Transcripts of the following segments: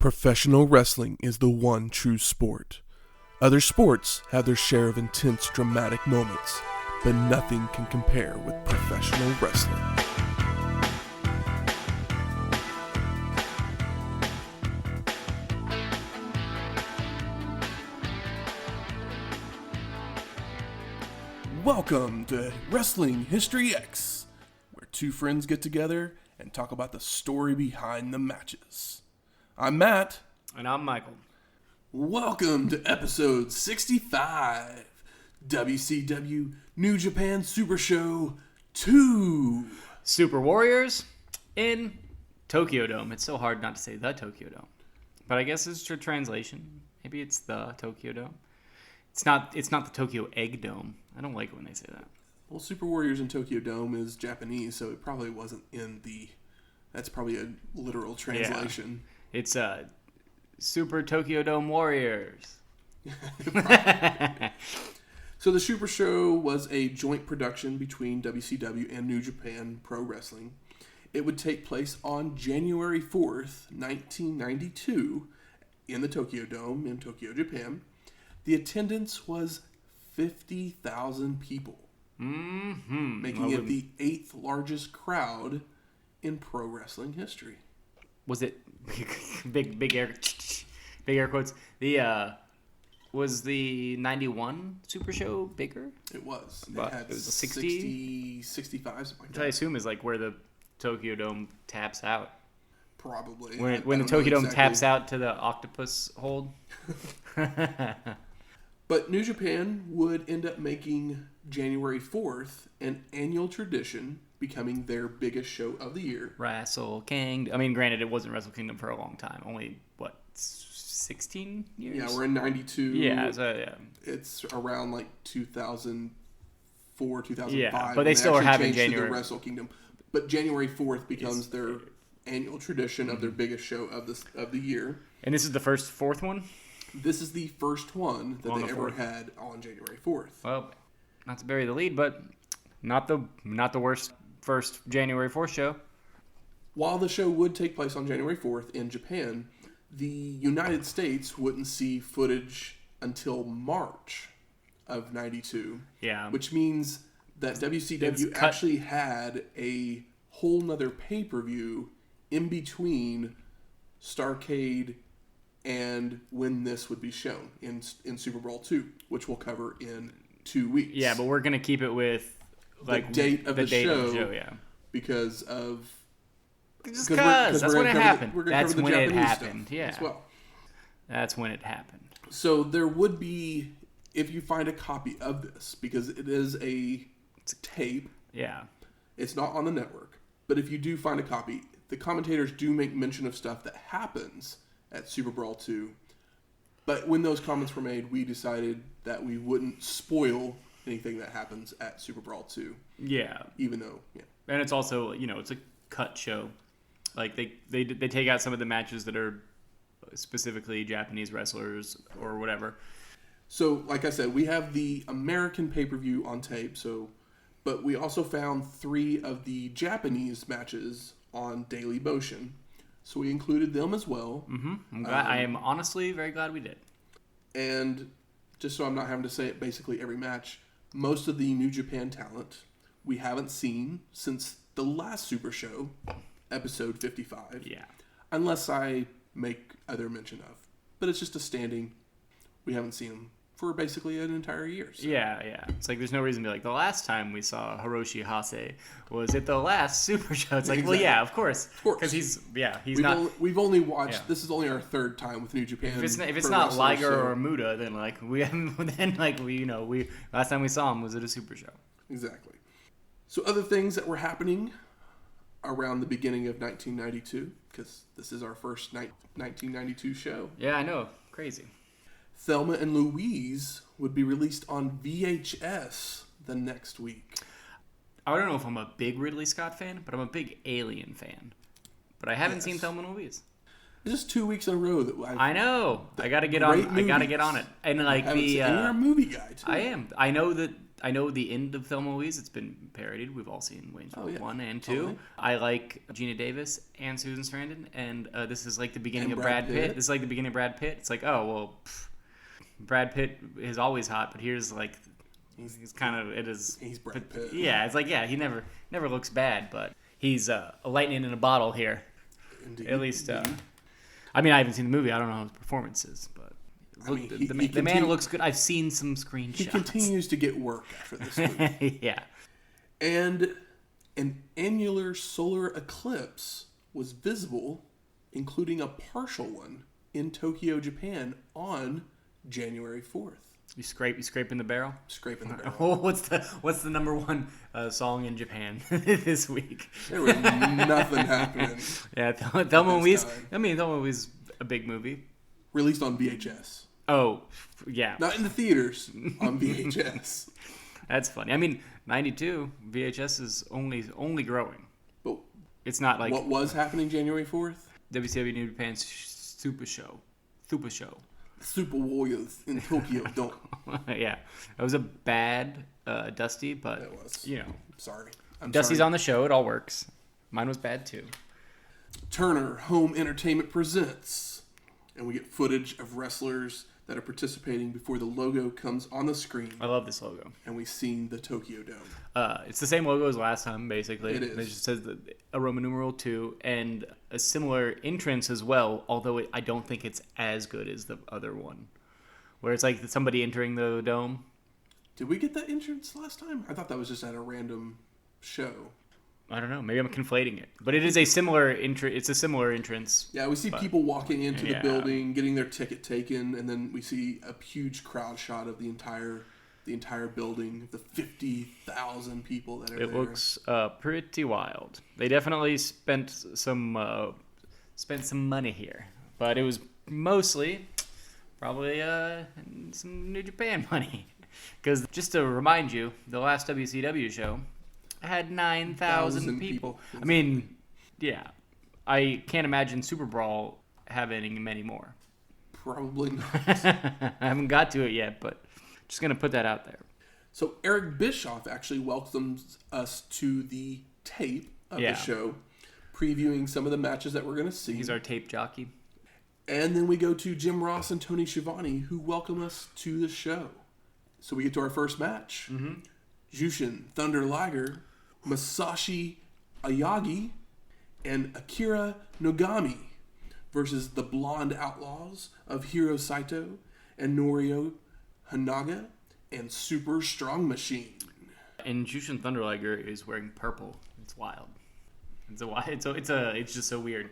Professional wrestling is the one true sport. Other sports have their share of intense, dramatic moments, but nothing can compare with professional wrestling. Welcome to Wrestling History X, where two friends get together and talk about the story behind the matches. I'm Matt. And I'm Michael. Welcome to episode 65, WCW New Japan Supershow 2. Super Warriors in Tokyo Dome. It's so hard not to say the Tokyo Dome. But I guess it's a translation. Maybe it's the Tokyo Dome. It's not the Tokyo Egg Dome. I don't like it when they say that. Well, Super Warriors in Tokyo Dome is Japanese, so it probably wasn't in the... That's probably a literal translation. Yeah. It's Super Tokyo Dome Warriors. So the Super Show was a joint production between WCW and New Japan Pro Wrestling. It would take place on January 4th, 1992 in the Tokyo Dome in Tokyo, Japan. The attendance was 50,000 people, making it the 8th largest crowd in pro wrestling history. Was it big air quotes? Was the 91 Super Show bigger? It was. It was a 60, 65, something like that. Which I assume is like where the Tokyo Dome taps out. Probably. When the Tokyo Dome taps out to the octopus hold. But New Japan would end up making January 4th an annual tradition, becoming their biggest show of the year. Wrestle Kingdom. I mean, granted, it wasn't Wrestle Kingdom for a long time. Only, 16 years? Yeah, we're in 92. Yeah, yeah. It's around like 2004, 2005. Yeah, but they still are having January. To the Wrestle Kingdom. But January 4th becomes their annual tradition of their biggest show of the year. And this is the fourth one? This is the first one that they ever had on January 4th. Well, not to bury the lead, but not the worst first January 4th show. While the show would take place on January 4th in Japan, the United States wouldn't see footage until March of 92. Yeah. Which means that WCW actually had a whole nother pay-per-view in between Starrcade and when this would be shown in Super Bowl 2, which we'll cover in 2 weeks. Yeah, but we're going to keep it with the date of the show, yeah. Because of... Just because. That's when it happened. That's when it happened, yeah. As well. That's when it happened. So there would be, if you find a copy of this, because it is a tape. Yeah. It's not on the network. But if you do find a copy, the commentators do make mention of stuff that happens at Super Brawl 2. But when those comments were made, we decided that we wouldn't spoil anything that happens at Super Brawl 2. Yeah. Even though, yeah. And it's also, it's a cut show. Like, they take out some of the matches that are specifically Japanese wrestlers or whatever. So, like I said, we have the American pay-per-view on tape, but we also found 3 of the Japanese matches on Daily Motion. So we included them as well. Mm-hmm. I am honestly very glad we did. And just so I'm not having to say it basically every match, most of the New Japan talent we haven't seen since the last Super Show, episode 55. Yeah. Unless I make other mention of. But it's just a standing. We haven't seen them for basically an entire year. So. Yeah. It's like there's no reason to be like, the last time we saw Hiroshi Hase was at the last Super Show. It's like, exactly. Well, yeah, of course. Because we've only watched, this is only our 3rd time with New Japan. If it's not Liger or Muda, then last time we saw him was at a Super Show. Exactly. So other things that were happening around the beginning of 1992, because this is our first 1992 show. Yeah, I know. Crazy. Thelma and Louise would be released on VHS the next week. I don't know if I'm a big Ridley Scott fan, but I'm a big Alien fan. But I haven't seen Thelma and Louise. It's just 2 weeks in a row that I know. I gotta get on. I gotta get on it. And like you're a movie guy too. I am. I know that I know the end of Thelma and Louise. It's been parodied. We've all seen Wayne's World 1 and 2. Totally. I like Gina Davis and Susan Sarandon, and this is like the beginning And of Brad Brad Pitt. Pitt. This is like the beginning of Brad Pitt. It's like, oh well, Brad Pitt is always hot, but here's like he's kind of it is. He's Brad Pitt. Yeah, it's like he never looks bad, but he's a lightning in a bottle here. Indeed. At least, I mean, I haven't seen the movie. I don't know how his performance is, but the man looks good. I've seen some screenshots. He continues to get work after this movie. Yeah. And an annular solar eclipse was visible, including a partial one, in Tokyo, Japan on January 4th. You scraping the barrel? Scraping the barrel. Oh, what's the number one song in Japan this week? There was nothing happening. Yeah, Thelma and Louise. I mean, Thelma and Louise is a big movie. Released on VHS. Oh, yeah. Not in the theaters, on VHS. That's funny. I mean, 92 VHS is only growing. But it's not like what was happening January 4th? WCW New Japan's Supershow. Super Warriors in Tokyo Dome. Yeah, it was a bad Dusty, but It was. you know, Sorry. Dusty's on the show. It all works. Mine was bad too. Turner Home Entertainment presents, and we get footage of wrestlers that are participating before the logo comes on the screen. I love this logo. And we've seen the Tokyo Dome. It's the same logo as last time, basically. It is. It just says a Roman numeral 2 and a similar entrance as well, although I don't think it's as good as the other one, where it's like somebody entering the dome. Did we get that entrance last time? I thought that was just at a random show. I don't know. Maybe I'm conflating it, but it is a similar It's a similar entrance. Yeah, we see people walking into the Yeah. building, getting their ticket taken, and then we see a huge crowd shot of the entire building, the 50,000 people that are there. It looks pretty wild. They definitely spent some money here, but it was mostly probably some New Japan money. Because just to remind you, the last WCW show had 9,000 people. I mean, yeah, I can't imagine Super Brawl having many more. Probably not. I haven't got to it yet, but just gonna put that out there. So Eric Bischoff actually welcomes us to the tape of the show, previewing some of the matches that we're going to see. He's our tape jockey. And then we go to Jim Ross and Tony Schiavone, who welcome us to the show. So we get to our first match. Mm-hmm. Jushin Thunder Liger, Masashi Aoyagi, and Akira Nogami versus the Blonde Outlaws of Hiro Saito and Norio Honaga and Super Strong Machine. And Jushin Thunder Liger is wearing purple. It's wild. It's just so weird.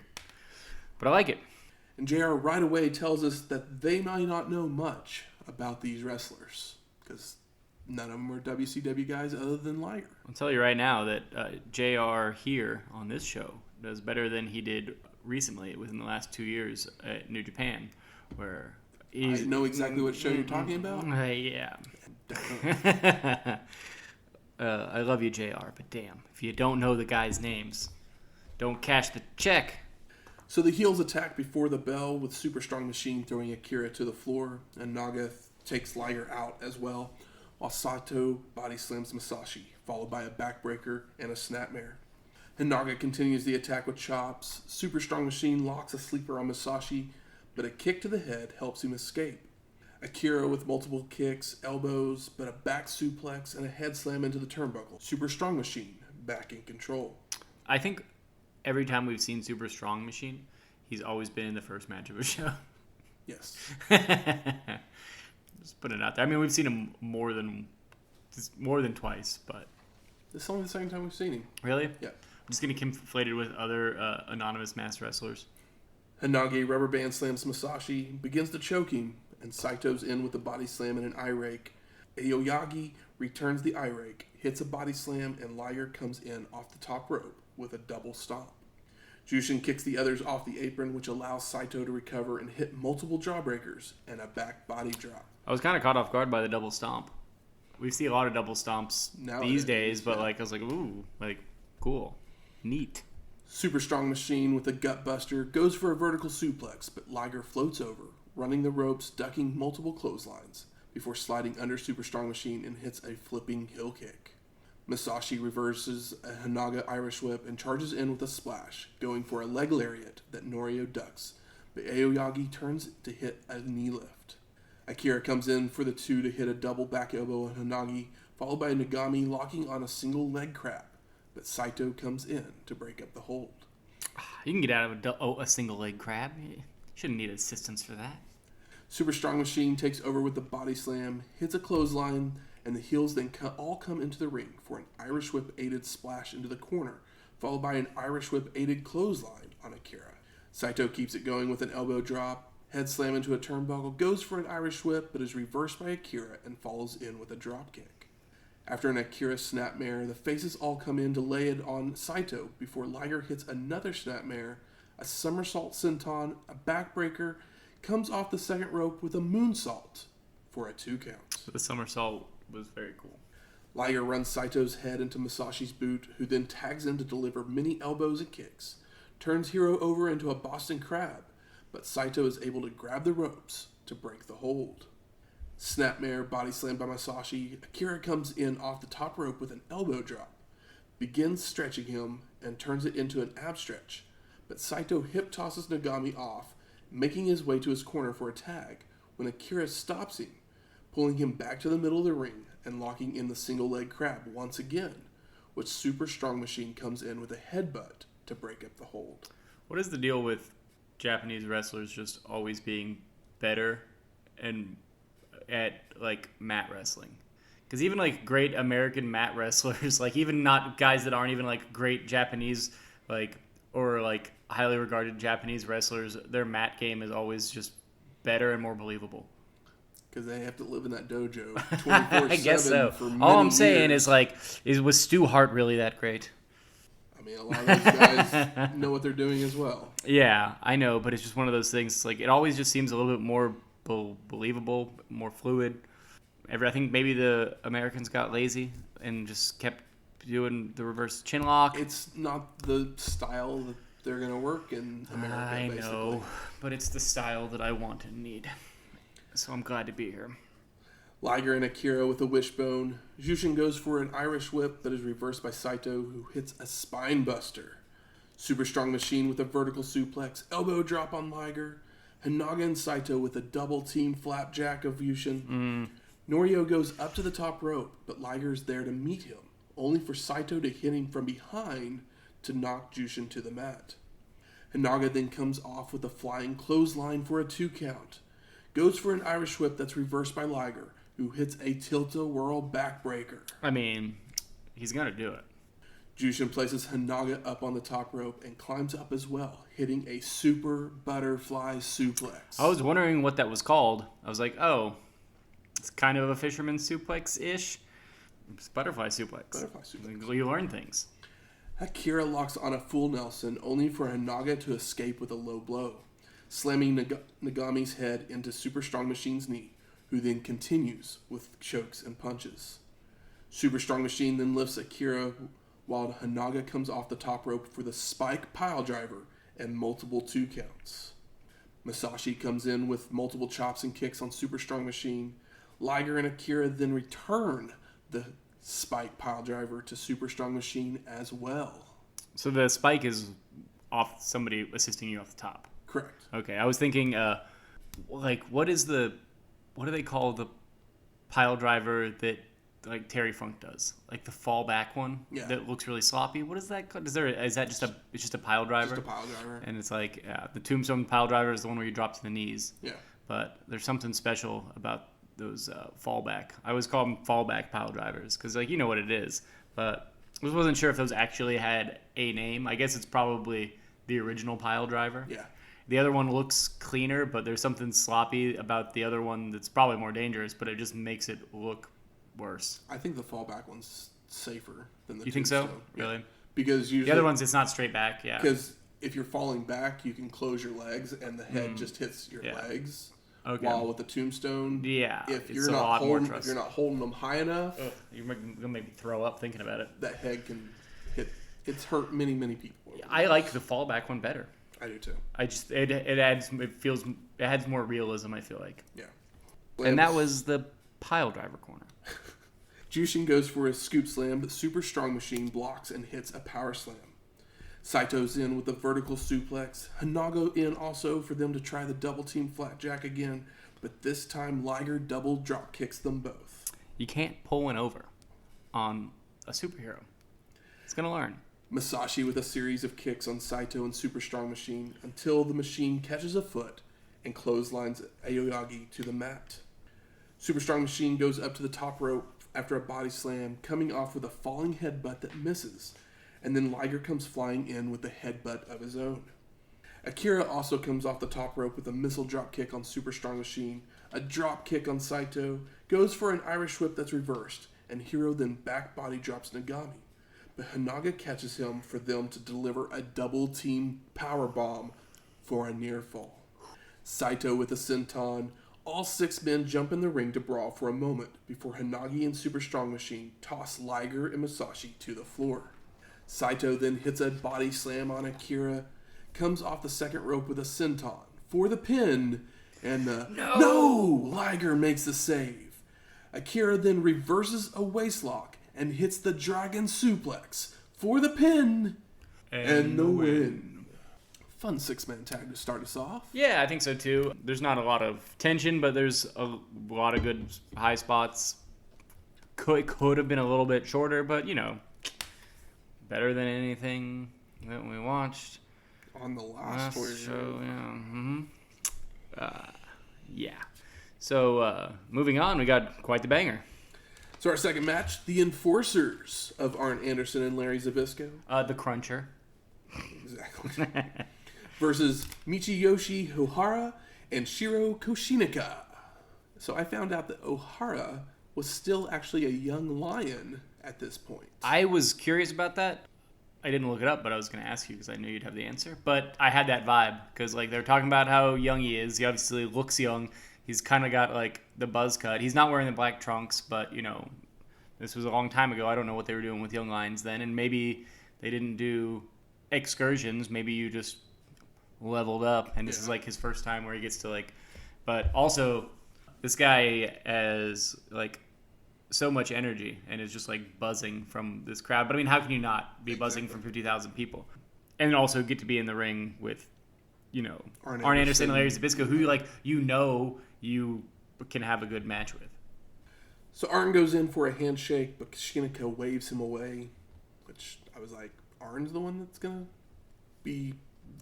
But I like it. And JR right away tells us that they might not know much about these wrestlers because none of them were WCW guys other than Liger. I'll tell you right now that JR here on this show does better than he did recently within the last 2 years at New Japan, where I know exactly what show you're talking about. Yeah. I love you, JR, but damn, if you don't know the guys' names, don't cash the check. So the heels attack before the bell with Super Strong Machine throwing Akira to the floor, and Naga takes Liger out as well, while Saito body slams Masashi, followed by a backbreaker and a snapmare. And Naga continues the attack with chops. Super Strong Machine locks a sleeper on Masashi, but a kick to the head helps him escape. Akira with multiple kicks, elbows, but a back suplex and a head slam into the turnbuckle. Super Strong Machine back in control. I think every time we've seen Super Strong Machine, he's always been in the first match of a show. Yes. Just put it out there. I mean, we've seen him more than twice, but This is only the second time we've seen him. really, Yeah. I'm just getting conflated with other anonymous masked wrestlers. Hanage rubber band slams Masashi, begins to choke him, and Saito's in with a body slam and an eye rake. Aoyagi returns the eye rake, hits a body slam, and Liger comes in off the top rope with a double stomp. Jushin kicks the others off the apron, which allows Saito to recover and hit multiple jawbreakers and a back body drop. I was kind of caught off guard by the double stomp. We see a lot of double stomps these days, but I was like, ooh, cool, neat. Super Strong Machine with a gut buster goes for a vertical suplex, but Liger floats over, running the ropes, ducking multiple clotheslines, before sliding under Super Strong Machine and hits a flipping heel kick. Masashi reverses a Honaga Irish whip and charges in with a splash, going for a leg lariat that Norio ducks, but Aoyagi turns to hit a knee lift. Akira comes in for the two to hit a double back elbow on Honagi, followed by Nogami locking on a single leg crab, but Saito comes in to break up the hold. You can get out of a single leg crab. You shouldn't need assistance for that. Super Strong Machine takes over with the body slam, hits a clothesline, and the heels then all come into the ring for an Irish Whip aided splash into the corner, followed by an Irish Whip aided clothesline on Akira. Saito keeps it going with an elbow drop, head slam into a turnbuckle, goes for an Irish Whip, but is reversed by Akira and follows in with a dropkick. After an Akira snapmare, the faces all come in to lay it on Saito before Liger hits another snapmare, a somersault senton, a backbreaker, comes off the second rope with a moonsault for a 2 count. The somersault was very cool. Liger runs Saito's head into Masashi's boot, who then tags in to deliver many elbows and kicks, turns Hiro over into a Boston Crab, but Saito is able to grab the ropes to break the hold. Snapmare body slam by Masashi. Akira comes in off the top rope with an elbow drop, begins stretching him, and turns it into an ab stretch, but Saito hip tosses Nogami off, making his way to his corner for a tag, when Akira stops him, pulling him back to the middle of the ring and locking in the single leg crab once again, which Super Strong Machine comes in with a headbutt to break up the hold. What is the deal with Japanese wrestlers just always being better and at like mat wrestling? Because even like great American mat wrestlers, like even not guys that aren't even like great Japanese like or like highly regarded Japanese wrestlers, their mat game is always just better and more believable. Because they have to live in that dojo 24/7. I guess so. For many All I'm saying years. is like, was Stu Hart really that great? I mean, a lot of those guys know what they're doing as well. Yeah, I know, but it's just one of those things. Like, it always just seems a little bit more believable, more fluid. I think maybe the Americans got lazy and just kept doing the reverse chin lock. It's not the style that they're going to work in America, I basically. know, but it's the style that I want and need. So I'm glad to be here. Liger and Akira with a wishbone. Jushin goes for an Irish whip that is reversed by Saito, who hits a spine buster. Super Strong Machine with a vertical suplex. Elbow drop on Liger. Honaga and Saito with a double team flapjack of Jushin. Norio goes up to the top rope, but Liger is there to meet him, only for Saito to hit him from behind to knock Jushin to the mat. Honaga then comes off with a flying clothesline for a 2 count. Goes for an Irish whip that's reversed by Liger, who hits a tilt-a-whirl backbreaker. I mean, he's going to do it. Jushin places Honaga up on the top rope and climbs up as well, hitting a super butterfly suplex. I was wondering what that was called. I was like, oh, it's kind of a fisherman suplex-ish. It's butterfly suplex. Butterfly suplex. You learn things. Akira locks on a full Nelson, only for Honaga to escape with a low blow, slamming Nogami's head into Super Strong Machine's knee, who then continues with chokes and punches. Super Strong Machine then lifts Akira while Honaga comes off the top rope for the spike pile driver and multiple 2 counts. Masashi comes in with multiple chops and kicks on Super Strong Machine. Liger and Akira then return the spike pile driver to Super Strong Machine as well. So the spike is off somebody assisting you off the top. Correct. Okay, I was thinking, what do they call the pile driver that like Terry Funk does? Like the fallback one that looks really sloppy. What is that called? Is that just a pile driver? Just a pile driver. And it's like the tombstone pile driver is the one where you drop to the knees. Yeah. But there's something special about those fallback. I always call them fallback pile drivers because like you know what it is. But I wasn't sure if those actually had a name. I guess it's probably the original pile driver. Yeah. The other one looks cleaner, but there's something sloppy about the other one that's probably more dangerous, but it just makes it look worse. I think the fallback one's safer than the You think so? tombstone. Really? Yeah. Because usually The other one's, it's not straight back, yeah. Because if you're falling back, you can close your legs and the head just hits your legs. Okay. While with the tombstone, it's if you're a not lot more holding, if you're not holding them high enough, You're going to make me throw up thinking about it. that head can hit. It's hurt many people. I like the fallback one better. I do too. It adds more realism, I feel like. Yeah. And that was the pile driver corner. Jushin goes for a scoop slam, but Super Strong Machine blocks and hits a power slam. Saito's in with a vertical suplex. Honaga in also for them to try the double team flapjack again, but this time Liger double drop kicks them both. You can't pull one over on a superhero. It's going to learn. Masashi with a series of kicks on Saito and Super Strong Machine until the machine catches a foot and clotheslines Aoyagi to the mat. Super Strong Machine goes up to the top rope after a body slam, coming off with a falling headbutt that misses, and then Liger comes flying in with a headbutt of his own. Akira also comes off the top rope with a missile drop kick on Super Strong Machine, a drop kick on Saito, goes for an Irish whip that's reversed, and Hiro then back body drops Nogami. But Honaga catches him for them to deliver a double team power bomb for a near fall. Saito with a senton. All 6 men jump in the ring to brawl for a moment before Honaga and Super Strong Machine toss Liger and Masashi to the floor. Saito then hits a body slam on Akira, comes off the second rope with a senton for the pin, and No! Liger makes the save. Akira then reverses a waistlock and hits the dragon suplex for the pin and the win. Fun 6-man tag to start us off. Yeah, I think so too. There's not a lot of tension, but there's a lot of good high spots. Could have been a little bit shorter, but better than anything that we watched on the last show. Yeah. So moving on, we got quite the banger. So our second match, the Enforcers of Arn Anderson and Larry Zbyszko. The Cruncher. Exactly. Versus Michiyoshi Ohara and Shiro Koshinaka. So I found out that Ohara was still actually a young lion at this point. I was curious about that. I didn't look it up, but I was going to ask you because I knew you'd have the answer. But I had that vibe because they're talking about how young he is. He obviously looks young. He's kind of got the buzz cut. He's not wearing the black trunks, but this was a long time ago. I don't know what they were doing with young lions then, and maybe they didn't do excursions. Maybe you just leveled up, and this is his first time where he gets to but also this guy has so much energy and is just buzzing from this crowd. But I mean, how can you not be buzzing from 50,000 people and also get to be in the ring with Arn Anderson and Larry Zbyszko, who you can have a good match with. So Arn goes in for a handshake, but Koshinaka waves him away, which I was like, Arn's the one that's gonna be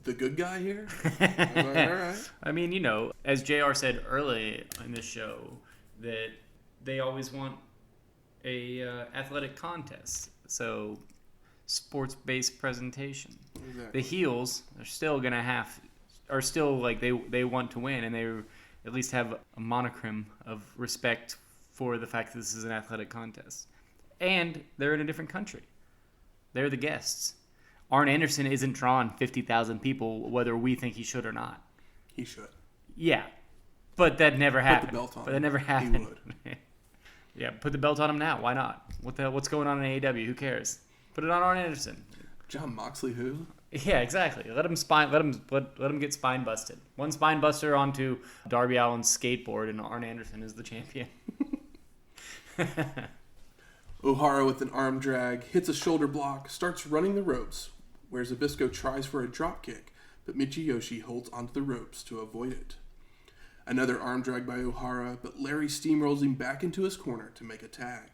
the good guy here? I was like, all right. I mean, as JR said early in this show, that they always want a athletic contest. So sports-based presentation. Exactly. The heels are still they want to win, and they at least have a monochrome of respect for the fact that this is an athletic contest. And they're in a different country. They're the guests. Arn Anderson isn't drawing 50,000 people, whether we think he should or not. He should. Yeah, but that never happened. Put the belt on. But that never happened. He would. Yeah, put the belt on him now. Why not? What's going on in AEW? Who cares? Put it on Arn Anderson. John Moxley, who? Yeah, exactly. Let him get spine busted. One spine buster onto Darby Allin's skateboard, and Arn Anderson is the champion. Ohara with an arm drag, hits a shoulder block, starts running the ropes, where Zbyszko tries for a drop kick, but Michiyoshi holds onto the ropes to avoid it. Another arm drag by Ohara, but Larry steamrolls him back into his corner to make a tag.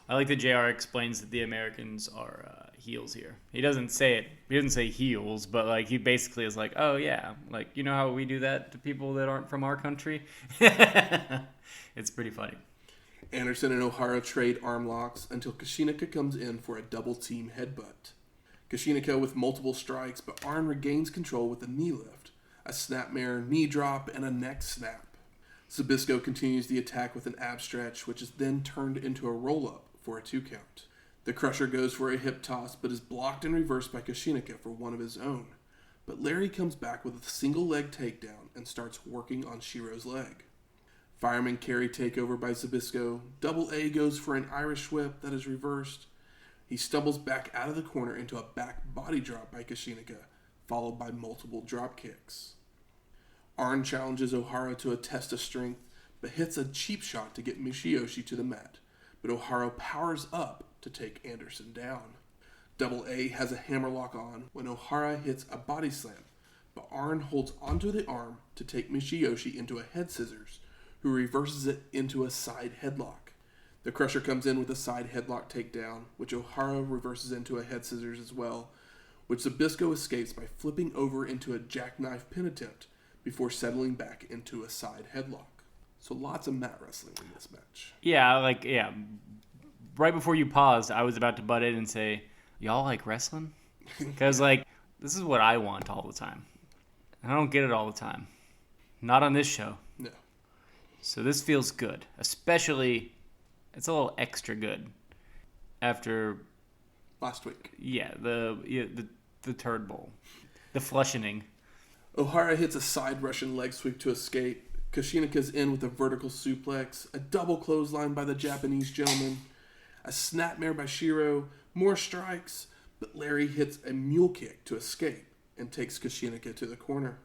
I like that JR explains that the Americans are heels here. He doesn't say it. He doesn't say heels, but he basically is oh yeah, you know how we do that to people that aren't from our country? It's pretty funny. Anderson and Ohara trade arm locks until Koshinaka comes in for a double team headbutt. Koshinaka with multiple strikes, but Arn regains control with a knee lift, a snapmare knee drop, and a neck snap. Zbyszko continues the attack with an ab stretch, which is then turned into a roll-up for a 2 count. The Crusher goes for a hip toss, but is blocked and reversed by Koshinaka for one of his own. But Larry comes back with a single leg takedown and starts working on Shiro's leg. Fireman carry takeover by Zbyszko. Double A goes for an Irish whip that is reversed. He stumbles back out of the corner into a back body drop by Koshinaka, followed by multiple drop kicks. Arn challenges Ohara to a test of strength, but hits a cheap shot to get Michiyoshi to the mat. But Ohara powers up to take Anderson down. Double A has a hammerlock on when Ohara hits a body slam, but Arn holds onto the arm to take Michiyoshi into a head scissors, who reverses it into a side headlock. The Crusher comes in with a side headlock takedown, which Ohara reverses into a head scissors as well, which Zbyszko escapes by flipping over into a jackknife pin attempt before settling back into a side headlock. So lots of mat wrestling in this match. Yeah. Right before you paused, I was about to butt in and say, y'all like wrestling? Because, this is what I want all the time. I don't get it all the time. Not on this show. No. So this feels good. Especially, it's a little extra good after... Last week. Yeah, the Turd Bowl. The flushening. Ohara hits a side Russian leg sweep to escape. Koshinaka's in with a vertical suplex, a double clothesline by the Japanese gentleman, a snapmare by Shiro, more strikes, but Larry hits a mule kick to escape and takes Koshinaka to the corner.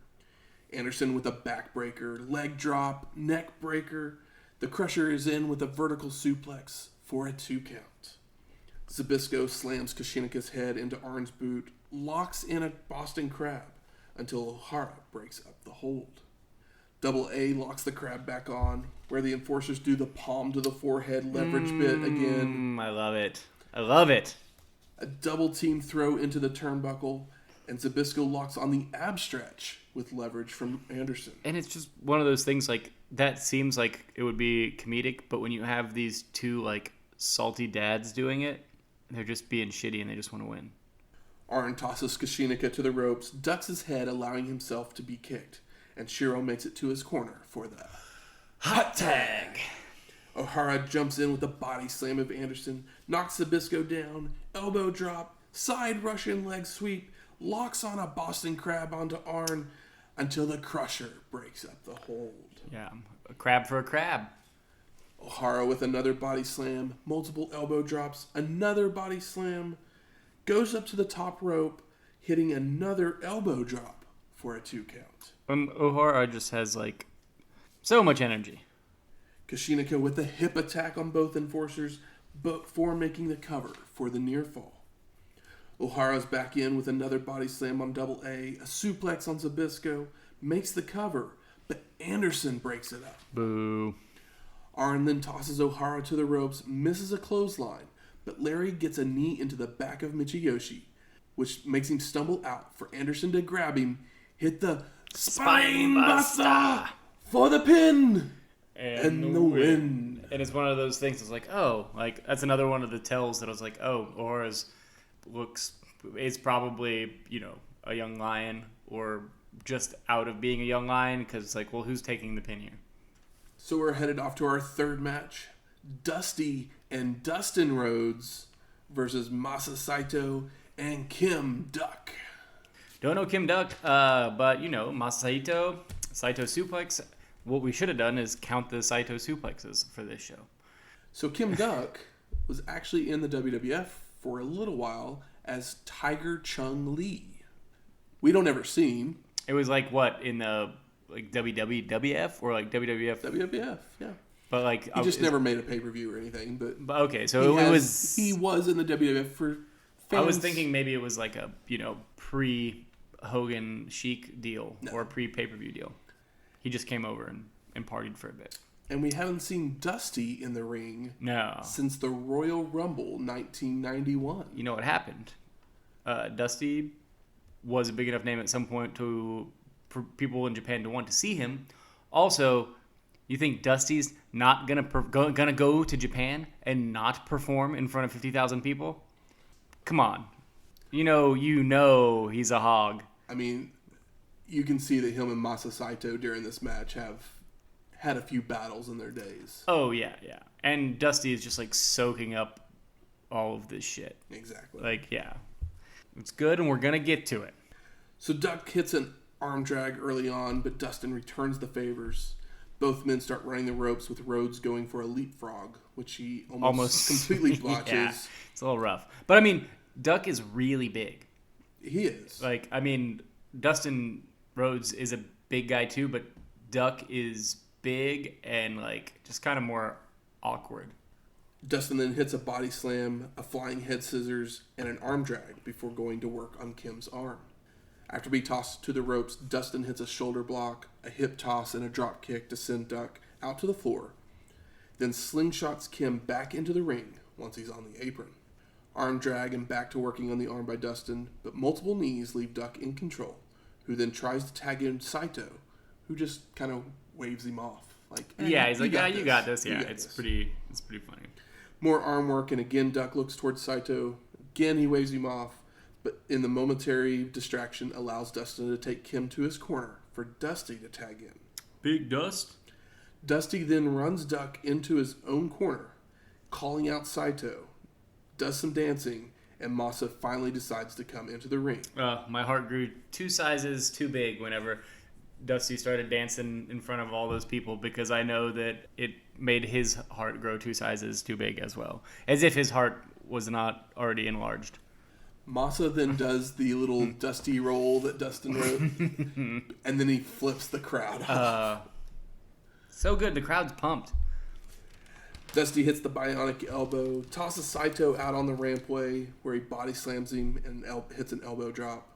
Anderson with a backbreaker, leg drop, neck breaker. The Crusher is in with a vertical suplex for a 2 count. Zbyszko slams Koshinaka's head into Arn's boot, locks in a Boston Crab until Ohara breaks up the hold. Double A locks the crab back on, where the enforcers do the palm to the forehead leverage bit again. I love it. I love it. A double team throw into the turnbuckle, and Zbyszko locks on the ab stretch with leverage from Anderson. And it's just one of those things, that seems like it would be comedic, but when you have these two, salty dads doing it, they're just being shitty and they just want to win. Arn tosses Koshinaka to the ropes, ducks his head, allowing himself to be kicked, and Shiro makes it to his corner for the hot tag. Ohara jumps in with a body slam of Anderson, knocks Zbyszko down, elbow drop, side Russian leg sweep, locks on a Boston Crab onto Arn until the Crusher breaks up the hold. Yeah, a crab for a crab. Ohara with another body slam, multiple elbow drops, another body slam, goes up to the top rope, hitting another elbow drop for a 2 count. Ohara just has, so much energy. Koshinaka with a hip attack on both enforcers, before making the cover for the near fall. Ohara's back in with another body slam on Double A suplex on Zbyszko, makes the cover, but Anderson breaks it up. Boo. Arn then tosses Ohara to the ropes, misses a clothesline, but Larry gets a knee into the back of Michiyoshi, which makes him stumble out for Anderson to grab him, hit the Spine Buster for the pin and the win. And it's one of those things. It's that's another one of the tells that I was Ohara's is probably a young lion or just out of being a young lion because who's taking the pin here? So we're headed off to our third match, Dusty and Dustin Rhodes versus Masa Saito and Kim Duck. Don't know Kim Duck, but Masa Saito suplex. What we should have done is count the Saito suplexes for this show. So Kim Duck was actually in the WWF for a little while as Tiger Chung Lee. We don't ever see him. It was in the WWF or WWF? WWF, yeah. But he just never made a pay-per-view or anything. But okay, so he was in the WWF for fans. I was thinking maybe it was a pre-Hogan Sheik deal or a pre-pay-per-view deal. He just came over and partied for a bit. And we haven't seen Dusty in the ring since the Royal Rumble 1991. You know what happened? Dusty was a big enough name at some point for people in Japan to want to see him. Also, you think Dusty's not gonna go to Japan and not perform in front of 50,000 people? Come on, you know he's a hog. I mean, you can see that him and Masa Saito during this match have had a few battles in their days. Oh yeah, and Dusty is just soaking up all of this shit. Exactly. It's good, and we're gonna get to it. So Duck hits an arm drag early on, but Dustin returns the favors. Both men start running the ropes with Rhodes going for a leapfrog, which he almost completely botches. Yeah, it's a little rough. But, I mean, Duck is really big. He is. Dustin Rhodes is a big guy too, but Duck is big and just kind of more awkward. Dustin then hits a body slam, a flying head scissors, and an arm drag before going to work on Kim's arm. After being tossed to the ropes, Dustin hits a shoulder block, a hip toss, and a drop kick to send Duck out to the floor, then slingshots Kim back into the ring once he's on the apron. Arm drag and back to working on the arm by Dustin, but multiple knees leave Duck in control, who then tries to tag in Saito, who just kind of waves him off. He's like, you got this. Yeah, it's pretty funny. More arm work, and again Duck looks towards Saito. Again he waves him off, but in the momentary distraction allows Dustin to take Kim to his corner for Dusty to tag in. Big Dust. Dusty then runs Duck into his own corner, calling out Saito, does some dancing, and Masa finally decides to come into the ring. My heart grew 2 sizes too big whenever Dusty started dancing in front of all those people, because I know that it made his heart grow 2 sizes too big as well. As if his heart was not already enlarged. Masa then does the little Dusty roll that Dustin wrote, and then he flips the crowd. So good. The crowd's pumped. Dusty hits the bionic elbow, tosses Saito out on the rampway, where he body slams him and hits an elbow drop.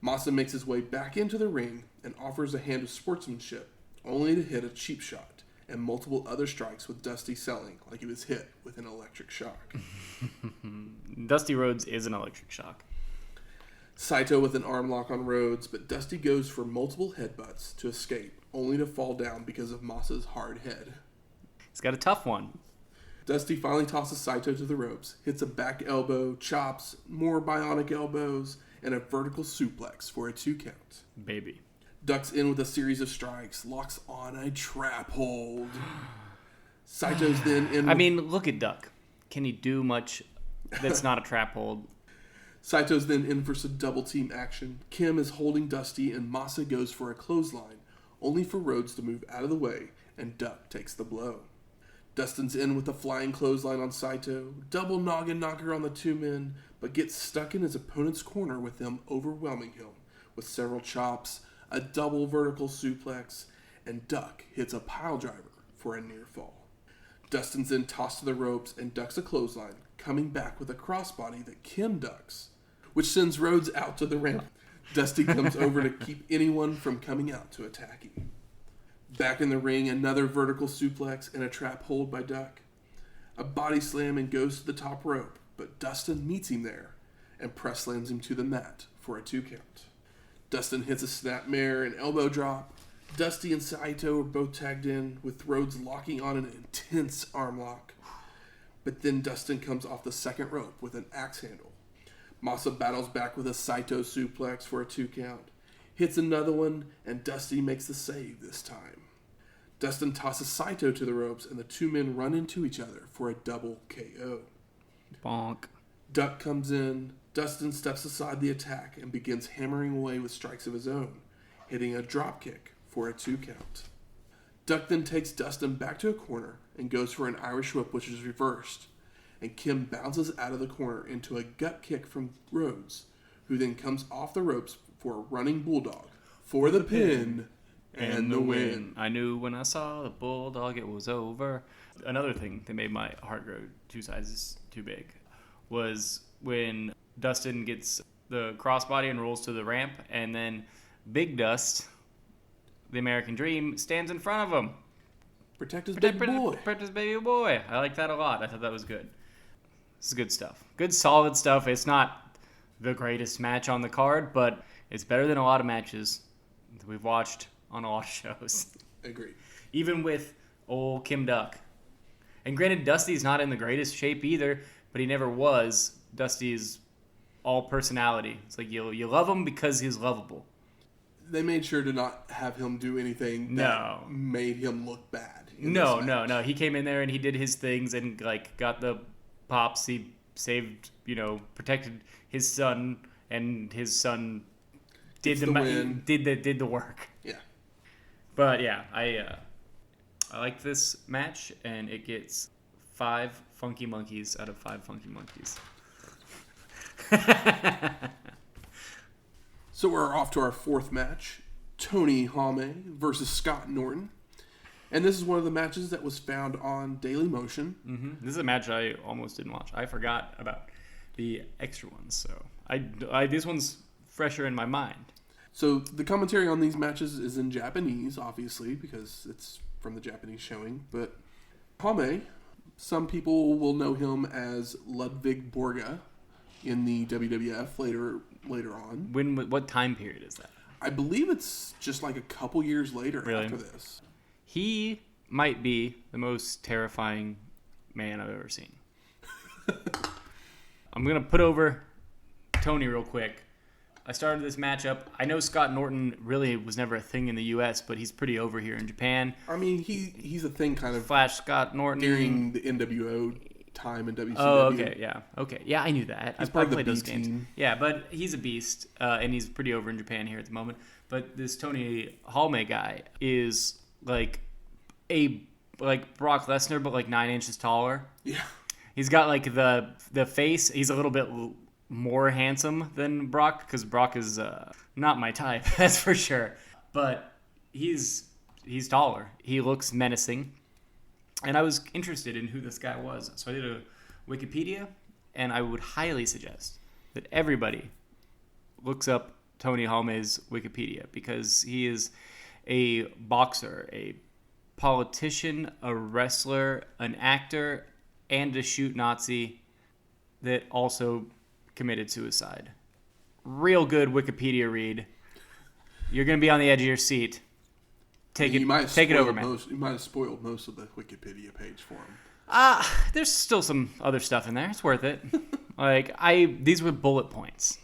Masa makes his way back into the ring and offers a hand of sportsmanship, only to hit a cheap shot and multiple other strikes with Dusty selling like he was hit with an electric shock. Dusty Rhodes is an electric shock. Saito with an arm lock on Rhodes, but Dusty goes for multiple headbutts to escape, only to fall down because of Masa's hard head. He's got a tough one. Dusty finally tosses Saito to the ropes, hits a back elbow, chops, more bionic elbows, and a vertical suplex for a 2 count. Baby. Ducks in with a series of strikes, locks on a trap hold. Saito's then in... I mean, look at Duck. Can he do much that's not a trap hold? Saito's then in for some double team action. Kim is holding Dusty and Masa goes for a clothesline, only for Rhodes to move out of the way, and Duck takes the blow. Dustin's in with a flying clothesline on Saito, double noggin knocker on the 2 men, but gets stuck in his opponent's corner with them overwhelming him with several chops, a double vertical suplex, and Duck hits a pile driver for a near fall. Dustin's then tossed to the ropes and ducks a clothesline, coming back with a crossbody that Kim ducks, which sends Rhodes out to the ramp. Dusty comes over to keep anyone from coming out to attack him. Back in the ring, another vertical suplex and a trap hold by Duck. A body slam and goes to the top rope, but Dustin meets him there and press slams him to the mat for a 2 count. Dustin hits a snapmare and elbow drop. Dusty and Saito are both tagged in, with Rhodes locking on an intense arm lock. But then Dustin comes off the second rope with an axe handle. Masa battles back with a Saito suplex for a 2 count. Hits another one, and Dusty makes the save this time. Dustin tosses Saito to the ropes, and the 2 men run into each other for a double KO. Bonk. Duck comes in. Dustin steps aside the attack and begins hammering away with strikes of his own, hitting a dropkick for a 2 count. Duck then takes Dustin back to a corner and goes for an Irish whip, which is reversed, and Kim bounces out of the corner into a gut kick from Rhodes, who then comes off the ropes for a running bulldog for the pin and the win. I knew when I saw the bulldog it was over. Another thing that made my heart grow 2 sizes too big was when Dustin gets the crossbody and rolls to the ramp, and then Big Dust, the American Dream, stands in front of him. Protect his baby boy. Protect his baby boy. I like that a lot. I thought that was good. This is good stuff. Good, solid stuff. It's not the greatest match on the card, but it's better than a lot of matches that we've watched on a lot of shows. Agreed. Even with old Kim Duck. And granted, Dusty's not in the greatest shape either, but he never was. Dusty's all personality. It's like you love him because he's lovable. They made sure to not have him do anything that made him look bad. No. He came in there and he did his things and got the pops. He saved, protected his son, and his son did the work. Yeah. But yeah, I like this match, and it gets 5 funky monkeys out of 5 funky monkeys. So we're off to our 4th match. Tony Halme versus Scott Norton. And this is one of the matches that was found on Daily Motion. Mm-hmm. This is a match I almost didn't watch. I forgot about the extra ones, so I this one's fresher in my mind. So the commentary on these matches is in Japanese, obviously, because it's from the Japanese showing. But Halme, some people will know him as Ludwig Borga in the WWF later on. What time period is that? I believe it's just like a couple years later after this. He might be the most terrifying man I've ever seen. I'm going to put over Tony real quick. I started this matchup. I know Scott Norton really was never a thing in the U.S., but he's pretty over here in Japan. I mean, he's a thing kind of Flash Scott Norton during the NWO time in WCW. Oh, okay, yeah. Okay, yeah, I knew that. He's I part of the played those B games. team. Yeah, but he's a beast, and he's pretty over in Japan here at the moment. But this Tony Halme guy is like Brock Lesnar, but like 9 inches taller. Yeah. He's got like the face. He's a little bit more handsome than Brock, because Brock is not my type, that's for sure. But he's taller. He looks menacing. And I was interested in who this guy was. So I did a Wikipedia, and I would highly suggest that everybody looks up Tony Halme's Wikipedia, because he is a boxer, a politician, a wrestler, an actor, and a shoot Nazi that also committed suicide. Real good Wikipedia read. You're going to be on the edge of your seat. Take it over, man. You might have spoiled most of the Wikipedia page for him. There's still some other stuff in there. It's worth it. These were bullet points.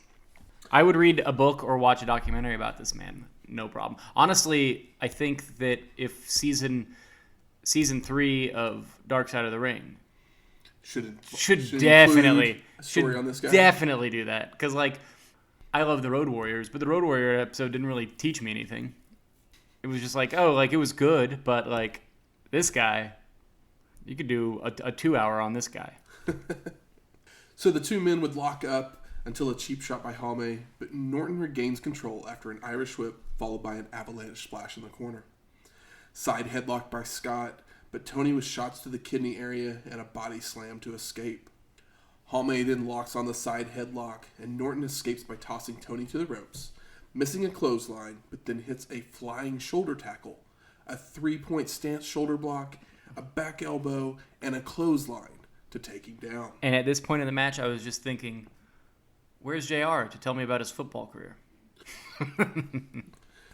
I would read a book or watch a documentary about this man. No problem. Honestly, I think that if season 3 of Dark Side of the Ring should definitely on this guy. Definitely do that, because I love the Road Warriors, but the Road Warrior episode didn't really teach me anything. It was just it was good, but this guy, you could do a 2-hour on this guy. So the two men would lock up until a cheap shot by Halme, but Norton regains control after an Irish whip followed by an avalanche splash in the corner. Side headlock by Scott, but Tony with shots to the kidney area and a body slam to escape. Halme then locks on the side headlock, and Norton escapes by tossing Tony to the ropes, missing a clothesline, but then hits a flying shoulder tackle, a 3-point stance shoulder block, a back elbow, and a clothesline to take him down. And at this point in the match, I was just thinking, where's JR to tell me about his football career?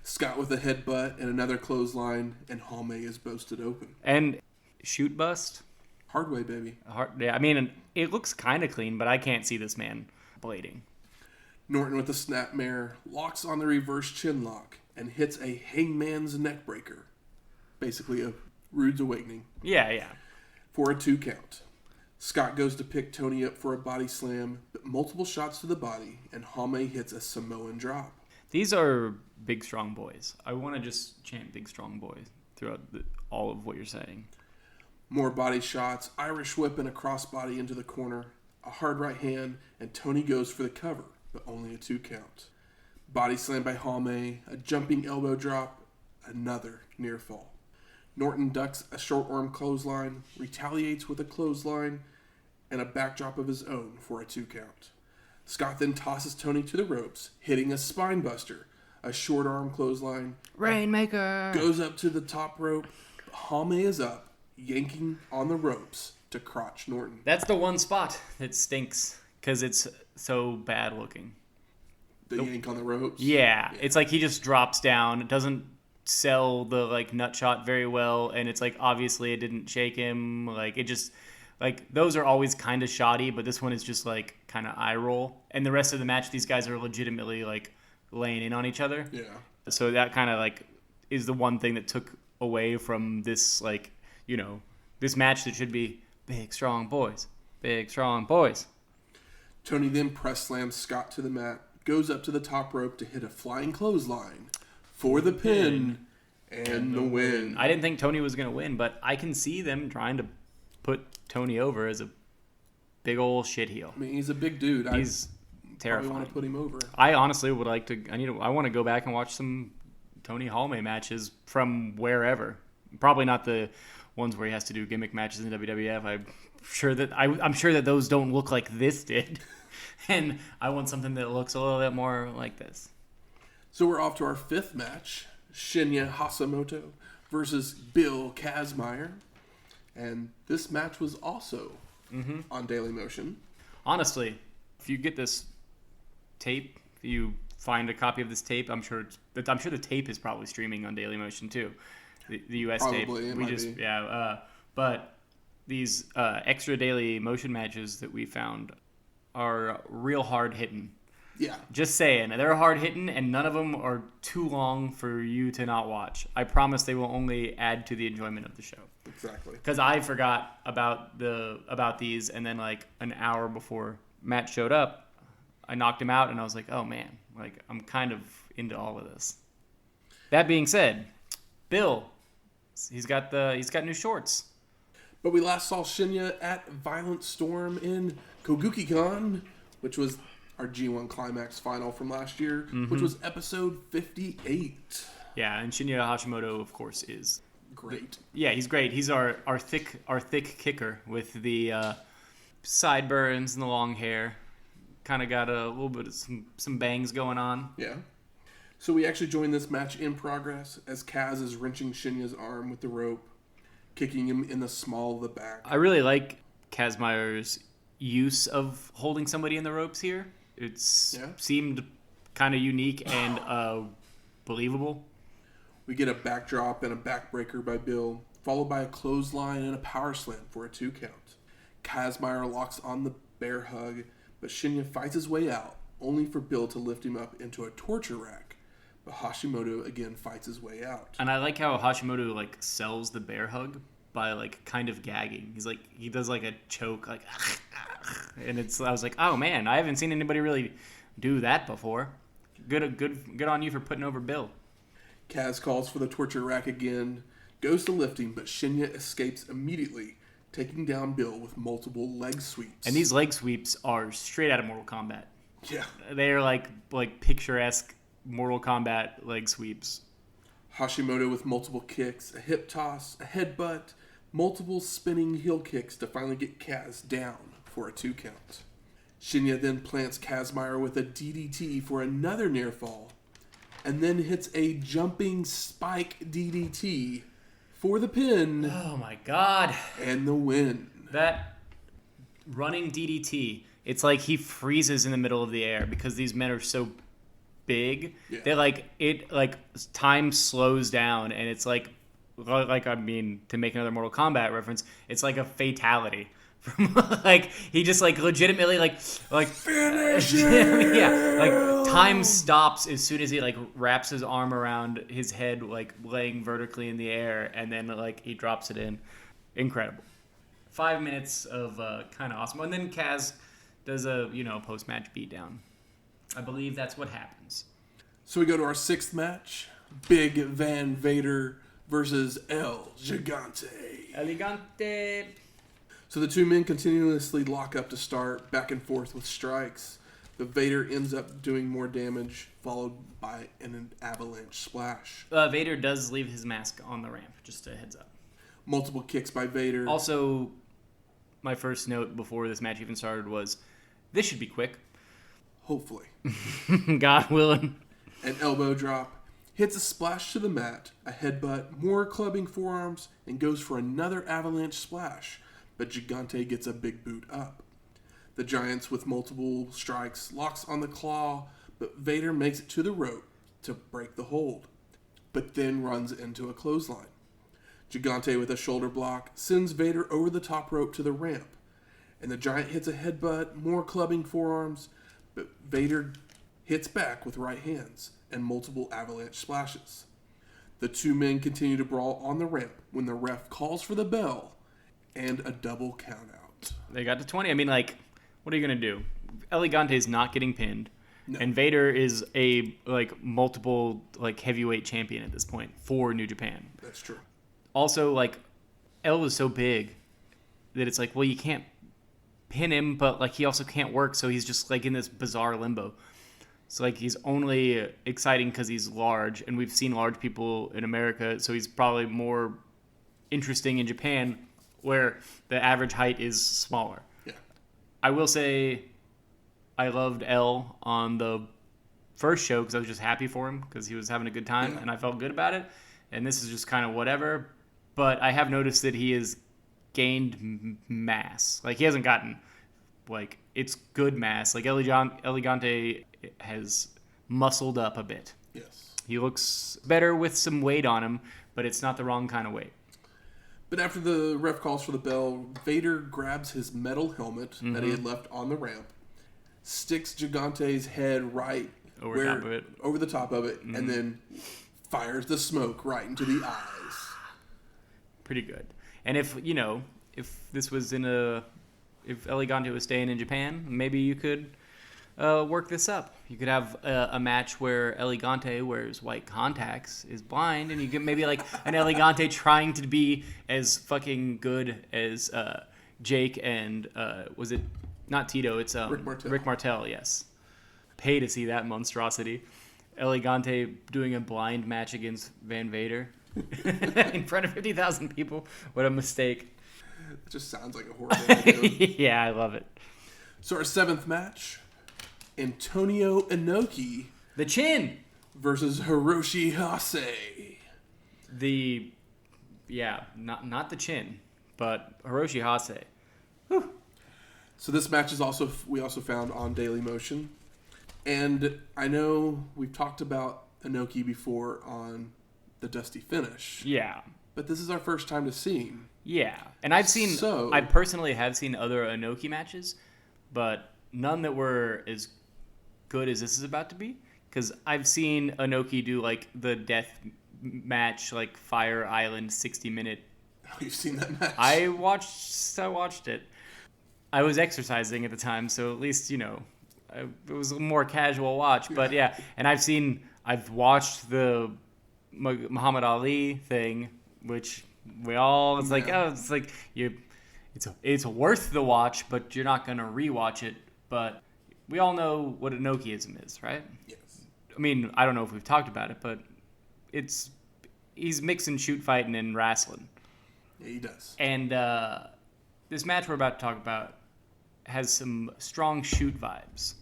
Scott with a headbutt and another clothesline, and Halme is busted open. And shoot bust? Hard way, baby. Yeah, I mean, it looks kind of clean, but I can't see this man blading. Norton with a snapmare locks on the reverse chin lock and hits a hangman's neck breaker. Basically a Rude's Awakening. Yeah. For a 2 count. Scott goes to pick Tony up for a body slam, but multiple shots to the body, and Halme hits a Samoan drop. These are big, strong boys. I want to just chant big, strong boys throughout all of what you're saying. More body shots, Irish whip and a crossbody into the corner, a hard right hand, and Tony goes for the cover, but only a 2 count. Body slam by Halme, a jumping elbow drop, another near fall. Norton ducks a short arm clothesline, retaliates with a clothesline, and a backdrop of his own for a 2 count. Scott then tosses Tony to the ropes, hitting a spine buster, a short arm clothesline. Rainmaker! Goes up to the top rope. Halme is up, yanking on the ropes to crotch Norton. That's the one spot that stinks, because it's so bad looking. The yank on the ropes? Yeah. It's like he just drops down. It doesn't sell the nut shot very well, and it's obviously it didn't shake him. It just those are always kind of shoddy, but this one is just kind of eye roll. And the rest of the match, these guys are legitimately laying in on each other. Yeah. So that kind of is the one thing that took away from this this match that should be big strong boys. Big strong boys. Tony then press slams Scott to the mat, goes up to the top rope to hit a flying clothesline for the pin and the win. I didn't think Tony was going to win, but I can see them trying to put Tony over as a big old shit heel. I mean, he's a big dude. He's terrifying. I want to put him over. I honestly would like to. I want to go back and watch some Tony Halme matches from wherever. Probably not the ones where he has to do gimmick matches in WWF. I'm sure that those don't look like this did. And I want something that looks a little bit more like this. So we're off to our fifth match. Shinya Hashimoto versus Bill Kazmaier. And this match was also on Daily Motion. Honestly, if you get this tape, if you find a copy of this tape, I'm sure the tape is probably streaming on Daily Motion too. The US Probably, tape. it might be. But these extra Daily Motion matches that we found are real hard hitting. Yeah. Just saying, they're hard hitting, and none of them are too long for you to not watch. I promise they will only add to the enjoyment of the show. Exactly. Because I forgot about these, and then like an hour before Matt showed up, I knocked him out, and I was like, oh man, like I'm kind of into all of this. That being said, Bill, he's got new shorts. But we last saw Shinya at Violent Storm in Koguki-Con, which was our G1 Climax final from last year, which was episode 58. Yeah, and Shinya Hashimoto, of course, is Great. Yeah, he's great. He's our thick kicker with the sideburns and the long hair. Kind of got a little bit of some bangs going on. Yeah. So we actually joined this match in progress as Kaz is wrenching Shinya's arm with the rope, kicking him in the small of the back. I really like Kazmaier's use of holding somebody in the ropes here. Seemed kind of unique and believable. We get a backdrop and a backbreaker by Bill, followed by a clothesline and a power slam for a 2 count. Kazmaier locks on the bear hug, but Shinya fights his way out, only for Bill to lift him up into a torture rack. But Hashimoto again fights his way out. And I like how Hashimoto like sells the bear hug by like kind of gagging. He does like a choke, like, and I was like, oh man, I haven't seen anybody really do that before. Good on you for putting over Bill. Kaz calls for the torture rack again, goes to lifting, but Shinya escapes immediately, taking down Bill with multiple leg sweeps. And these leg sweeps are straight out of Mortal Kombat. Yeah. They are like picturesque Mortal Kombat leg sweeps. Hashimoto with multiple kicks, a hip toss, a headbutt, multiple spinning heel kicks to finally get Kaz down for a 2 count. Shinya then plants Kazmaier with a DDT for another near fall, and then hits a jumping spike DDT for the pin. Oh my god. And the win. That running DDT, it's like he freezes in the middle of the air because these men are so big. Yeah. They time slows down, and it's like I mean, to make another Mortal Kombat reference, it's like a fatality. From he just legitimately finish it. Yeah, time stops as soon as he wraps his arm around his head, laying vertically in the air, and then he drops it in. Incredible. 5 minutes of kind of awesome, and then Kaz does a post-match beatdown. I believe that's what happens. So we go to our 6th match: Big Van Vader versus El Gigante. El Gigante. So the 2 men continuously lock up to start, back and forth with strikes. But Vader ends up doing more damage, followed by an avalanche splash. Vader does leave his mask on the ramp, just a heads up. Multiple kicks by Vader. Also, my first note before this match even started was, this should be quick. Hopefully. God willing. An elbow drop, hits a splash to the mat, a headbutt, more clubbing forearms, and goes for another avalanche splash. But Gigante gets a big boot up. The Giants, with multiple strikes, locks on the claw, but Vader makes it to the rope to break the hold, but then runs into a clothesline. Gigante, with a shoulder block, sends Vader over the top rope to the ramp, and the Giant hits a headbutt, more clubbing forearms, but Vader hits back with right hands and multiple avalanche splashes. The 2 men continue to brawl on the ramp when the ref calls for the bell, and a double count out. They got to 20. I mean, what are you going to do? El Gigante is not getting pinned. No. And Vader is a, multiple, heavyweight champion at this point for New Japan. That's true. Also, El is so big that it's well, you can't pin him, but, he also can't work, so he's just, in this bizarre limbo. So, he's only exciting because he's large, and we've seen large people in America, so he's probably more interesting in Japan, where the average height is smaller. Yeah. I will say I loved L on the first show because I was just happy for him because he was having a good time and I felt good about it. And this is just kind of whatever. But I have noticed that he has gained mass. Like, he hasn't gotten, like, it's good mass. Like, Gigante has muscled up a bit. Yes. He looks better with some weight on him, but it's not the wrong kind of weight. But after the ref calls for the bell, Vader grabs his metal helmet that he had left on the ramp, sticks Gigante's head right over the top of it, and then fires the smoke right into the eyes. Pretty good. And if this was if El Gigante was staying in Japan, maybe you could work this up. You could have a match where El Gigante wears white contacts, is blind, and you get maybe like an El Gigante trying to be as fucking good as Jake and was it not Tito? It's Rick Martel. Yes. Pay to see that monstrosity. El Gigante doing a blind match against Van Vader in front of 50,000 people. What a mistake. It just sounds like a horrible idea. Yeah, I love it. So our 7th match, Antonio Inoki. The Chin. Versus Hiroshi Hase. Not the Chin, but Hiroshi Hase. Whew. So this match we also found on Daily Motion. And I know we've talked about Inoki before on the Dusty Finish. Yeah. But this is our first time to see him. Yeah. And I personally have seen other Inoki matches, but none that were as good as this is about to be. Because I've seen Inoki do like the death match, like Fire Island 60-minute. Oh, you've seen that match? I watched it. I was exercising at the time, so at least, it was a more casual watch. But yeah, and I've watched the Muhammad Ali thing, which it's worth the watch, but you're not going to rewatch it. But we all know what Inokiism is, right? Yes. I mean, I don't know if we've talked about it, but he's mixing shoot fighting and wrestling. Yeah, he does. And this match we're about to talk about has some strong shoot vibes.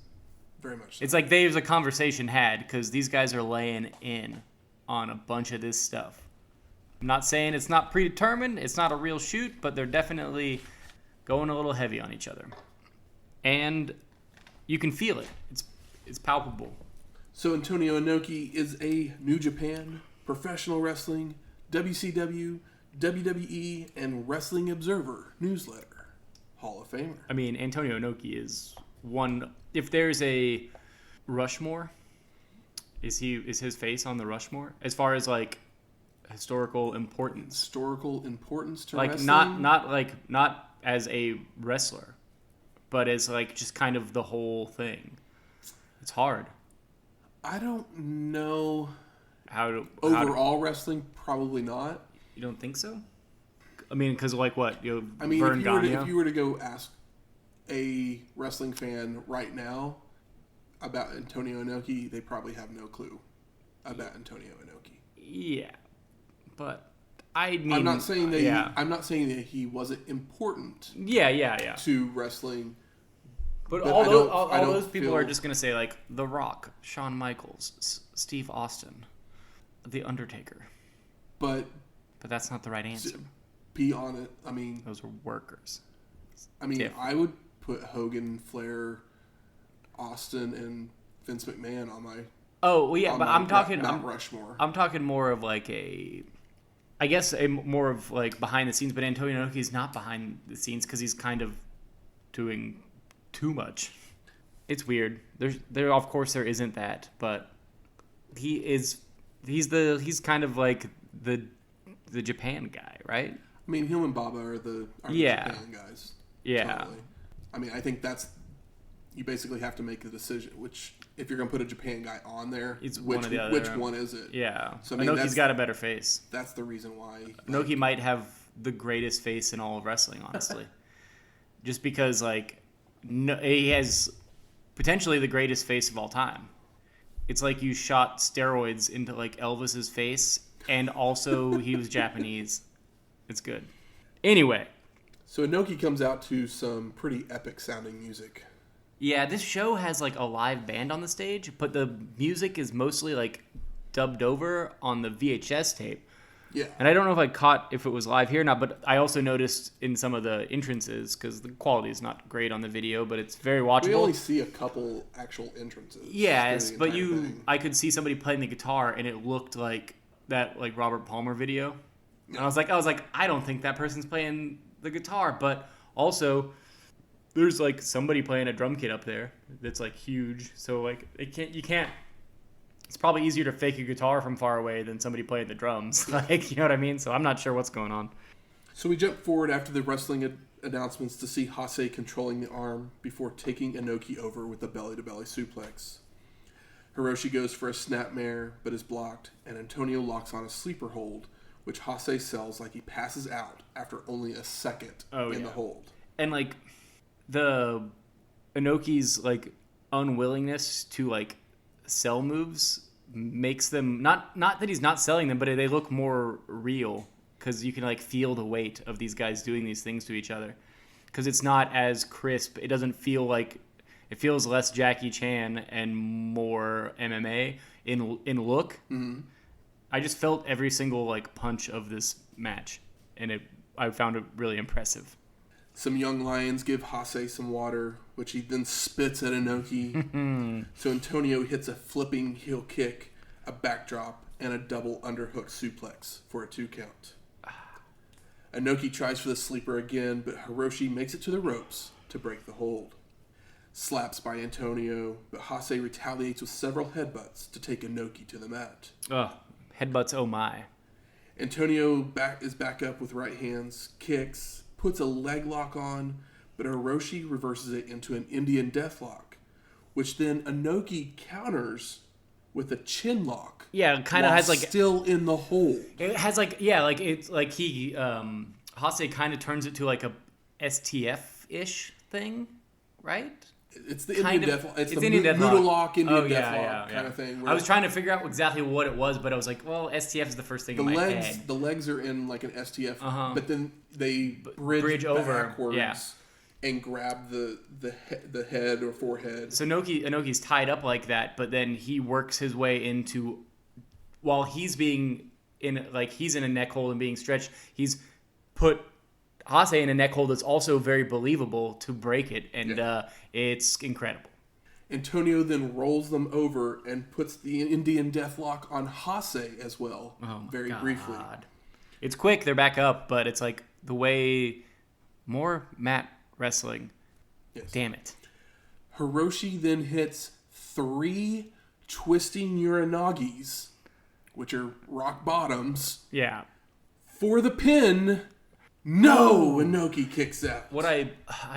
Very much so. It's like there's a conversation had because these guys are laying in on a bunch of this stuff. I'm not saying it's not predetermined, it's not a real shoot, but they're definitely going a little heavy on each other. And you can feel it. It's palpable. So Antonio Inoki is a New Japan, Professional Wrestling, WCW, WWE, and Wrestling Observer newsletter Hall of Famer. I mean, Antonio Inoki is one. If there's a Rushmore, is his face on the Rushmore as far as like historical importance? Historical importance to like wrestling? not as a wrestler, but as like just kind of the whole thing. It's hard. I don't know. Overall wrestling, probably not. You don't think so? I mean, because like what? I mean, if you were to go ask a wrestling fan right now about Antonio Inoki, they probably have no clue about Antonio Inoki. Yeah, but I mean, I'm not saying that he wasn't important. Yeah. To wrestling. But all those people are just gonna say like The Rock, Shawn Michaels, Steve Austin, The Undertaker. But that's not the right answer. Be on it. I mean, those are workers. I mean, I would put Hogan, Flair, Austin, and Vince McMahon on my. Oh well, yeah, but I'm talking Mount Rushmore. I'm talking more of like more of like behind the scenes. But Antonio Inoki's not behind the scenes because he's kind of doing too much. It's weird. There of course there isn't that, but he's kind of like the Japan guy, right? I mean, him and Baba are the Japan guys. Yeah. Totally. I mean, I think you basically have to make a decision. Which, if you're going to put a Japan guy on there, which one is it? Yeah. So I mean, Inoki's got a better face. That's the reason why. Inoki might have the greatest face in all of wrestling, honestly. Just because, he has potentially the greatest face of all time. It's like you shot steroids into, Elvis's face, and also he was Japanese. It's good. Anyway. So Inoki comes out to some pretty epic sounding music. Yeah, this show has like a live band on the stage, but the music is mostly like dubbed over on the VHS tape. Yeah. And I don't know if I caught if it was live here or not, but I also noticed in some of the entrances, because the quality is not great on the video, but it's very watchable. We only see a couple actual entrances. Yes, but I could see somebody playing the guitar, and it looked like that like Robert Palmer video. Yeah. And I was like, I don't think that person's playing the guitar, but also there's like somebody playing a drum kit up there that's like huge. So like you can't. It's probably easier to fake a guitar from far away than somebody playing the drums. Like, you know what I mean? So I'm not sure what's going on. So we jump forward after the wrestling announcements to see Hase controlling the arm before taking Inoki over with a belly-to-belly suplex. Hiroshi goes for a snapmare, but is blocked, and Antonio locks on a sleeper hold, which Hase sells like he passes out after only a second in the hold. And, like, the Inoki's, like, unwillingness to, like, sell moves makes them not that he's not selling them, but they look more real because you can like feel the weight of these guys doing these things to each other because it's not as crisp. It doesn't feel like it feels less Jackie Chan and more MMA in look. Mm-hmm. I just felt every single like punch of this match, and I found it really impressive. Some young lions give Hase some water, which he then spits at Inoki. So Antonio hits a flipping heel kick, a backdrop, and a double underhook suplex for a 2 count. Inoki tries for the sleeper again, but Hiroshi makes it to the ropes to break the hold. Slaps by Antonio, but Hase retaliates with several headbutts to take Inoki to the mat. Headbutts, oh my. Antonio is back up with right hands, kicks, puts a leg lock on, but Hiroshi reverses it into an Indian deathlock, which then Inoki counters with a chin lock. Yeah, kind of has like still in the hold. It has like it's like he Hase kind of turns it to like a STF-ish thing, right? It's the Indian deathlock. It's the Indian deathlock. Noodle lock, Indian deathlock kind of thing. I was trying to figure out exactly what it was, but I was like, well, STF is the first thing in my head. The legs are in like an STF, but then they bridge over backwards and grab the head or forehead. So Inoki's tied up like that, but then he works his way into, while he's being in, like he's in a neck hold and being stretched, he's put Hase in a neck hold that's also very believable to break it, and it's incredible. Antonio then rolls them over and puts the Indian deathlock on Hase as well, very briefly. It's quick, they're back up, but it's like the way more mat wrestling. Yes. Damn it. Hiroshi then hits 3 twisting uranagis, which are rock bottoms. Yeah. For the pin. No! Inoki kicks out. What I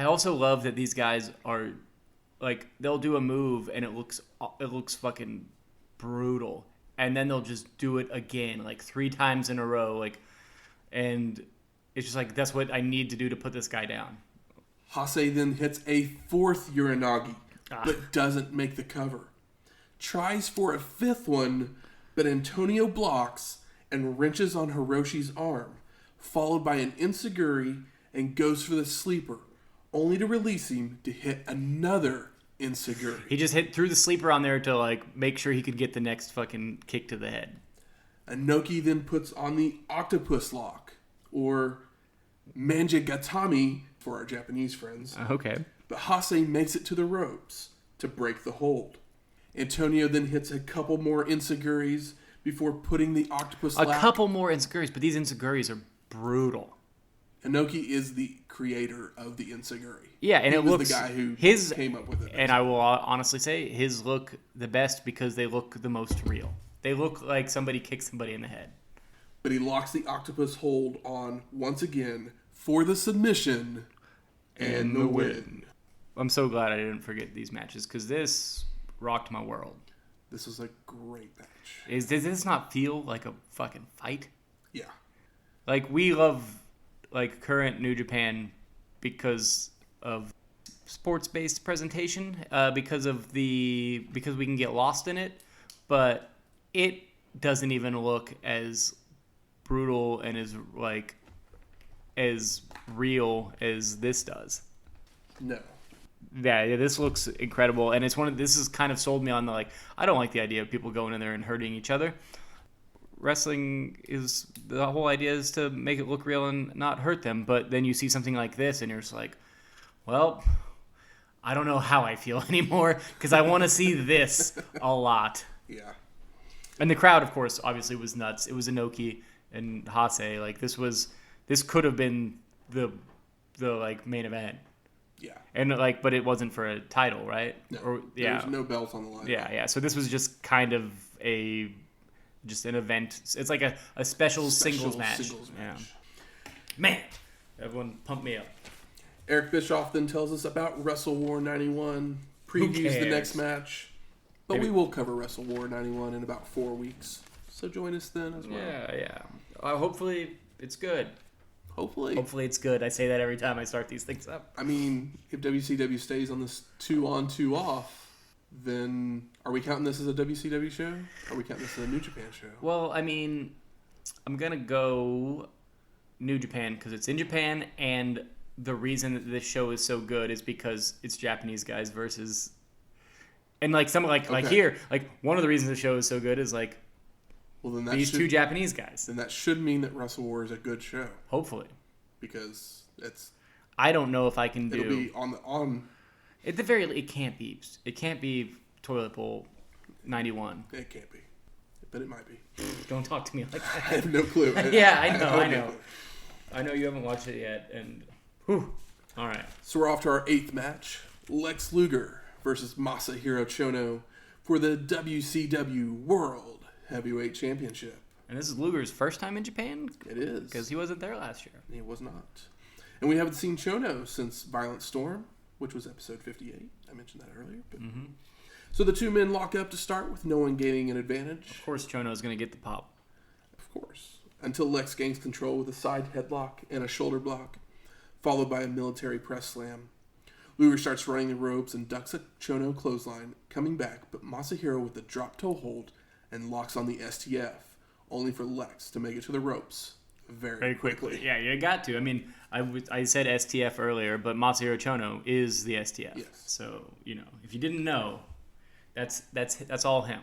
also love that these guys are like, they'll do a move and it looks fucking brutal, and then they'll just do it again like 3 times in a row, like, and it's just like, that's what I need to do to put this guy down. Hase then hits a 4th uranagi, but doesn't make the cover. Tries for a 5th one, but Antonio blocks and wrenches on Hiroshi's arm, followed by an enziguri, and goes for the sleeper, only to release him to hit another enziguri. He just threw the sleeper on there to like make sure he could get the next fucking kick to the head. Inoki then puts on the octopus lock, or manjigatami for our Japanese friends. Okay. But Hase makes it to the ropes to break the hold. Antonio then hits a couple more enziguris before putting the octopus lock. A couple more enziguris, but these enziguris are brutal. Inoki is the creator of the enziguri. Yeah, and it looks the guy who came up with it. And I will honestly say his look the best because they look the most real. They look like somebody kicked somebody in the head. But he locks the octopus hold on once again for the submission and the win. I'm so glad I didn't forget these matches because this rocked my world. This was a great match. Does this not feel like a fucking fight? Yeah. Like, we love like current New Japan because of sports-based presentation, because we can get lost in it, but it doesn't even look as brutal and as like as real as this does. No. Yeah, this looks incredible, and this has kind of sold me on the I don't like the idea of people going in there and hurting each other. Wrestling is the whole idea is to make it look real and not hurt them, but then you see something like this and you're just like, well, I don't know how I feel anymore because I want to see this a lot. Yeah. And the crowd, of course, obviously was nuts. It was Inoki and Hase. This could have been the main event. Yeah. And but it wasn't for a title, right? No. Yeah. There's no belts on the line. Yeah. So this was just kind of just an event. It's like a special singles match. Yeah. Man, everyone pump me up. Eric Bischoff then tells us about Wrestle War 91, previews the next match. But we will cover Wrestle War 91 in about 4 weeks. So join us then as well. Yeah. Hopefully it's good. Hopefully it's good. I say that every time I start these things up. I mean, if WCW stays on this 2-on, 2-off, then are we counting this as a WCW show? Or are we counting this as a New Japan show? Well, I mean, I'm going to go New Japan because it's in Japan, and the reason that this show is so good is because it's Japanese guys versus... And here, one of the reasons the show is so good is then these two Japanese guys. Then that should mean that Wrestle War is a good show. Hopefully. Because it's... I don't know if I can do... It'll be on... At the very least, it can't be Toilet Bowl 91. It can't be. But it might be. Don't talk to me like that. I have no clue. Yeah, I know. I know you haven't watched it yet, and... Whew. All right. So we're off to our 8th match. Lex Luger versus Masahiro Chono for the WCW World Heavyweight Championship. And this is Luger's first time in Japan? It is. Because he wasn't there last year. He was not. And we haven't seen Chono since Violent Storm, which was episode 58. I mentioned that earlier. But... So the two men lock up to start with no one gaining an advantage. Of course Chono's going to get the pop. Of course. Until Lex gains control with a side headlock and a shoulder block, followed by a military press slam. Luger starts running the ropes and ducks a Chono clothesline, coming back, but Masahiro with a drop toe hold and locks on the STF, only for Lex to make it to the ropes very quickly. Yeah, you got to. I mean, I said STF earlier, but Masahiro Chono is the STF. Yes. So, if you didn't know, that's all him.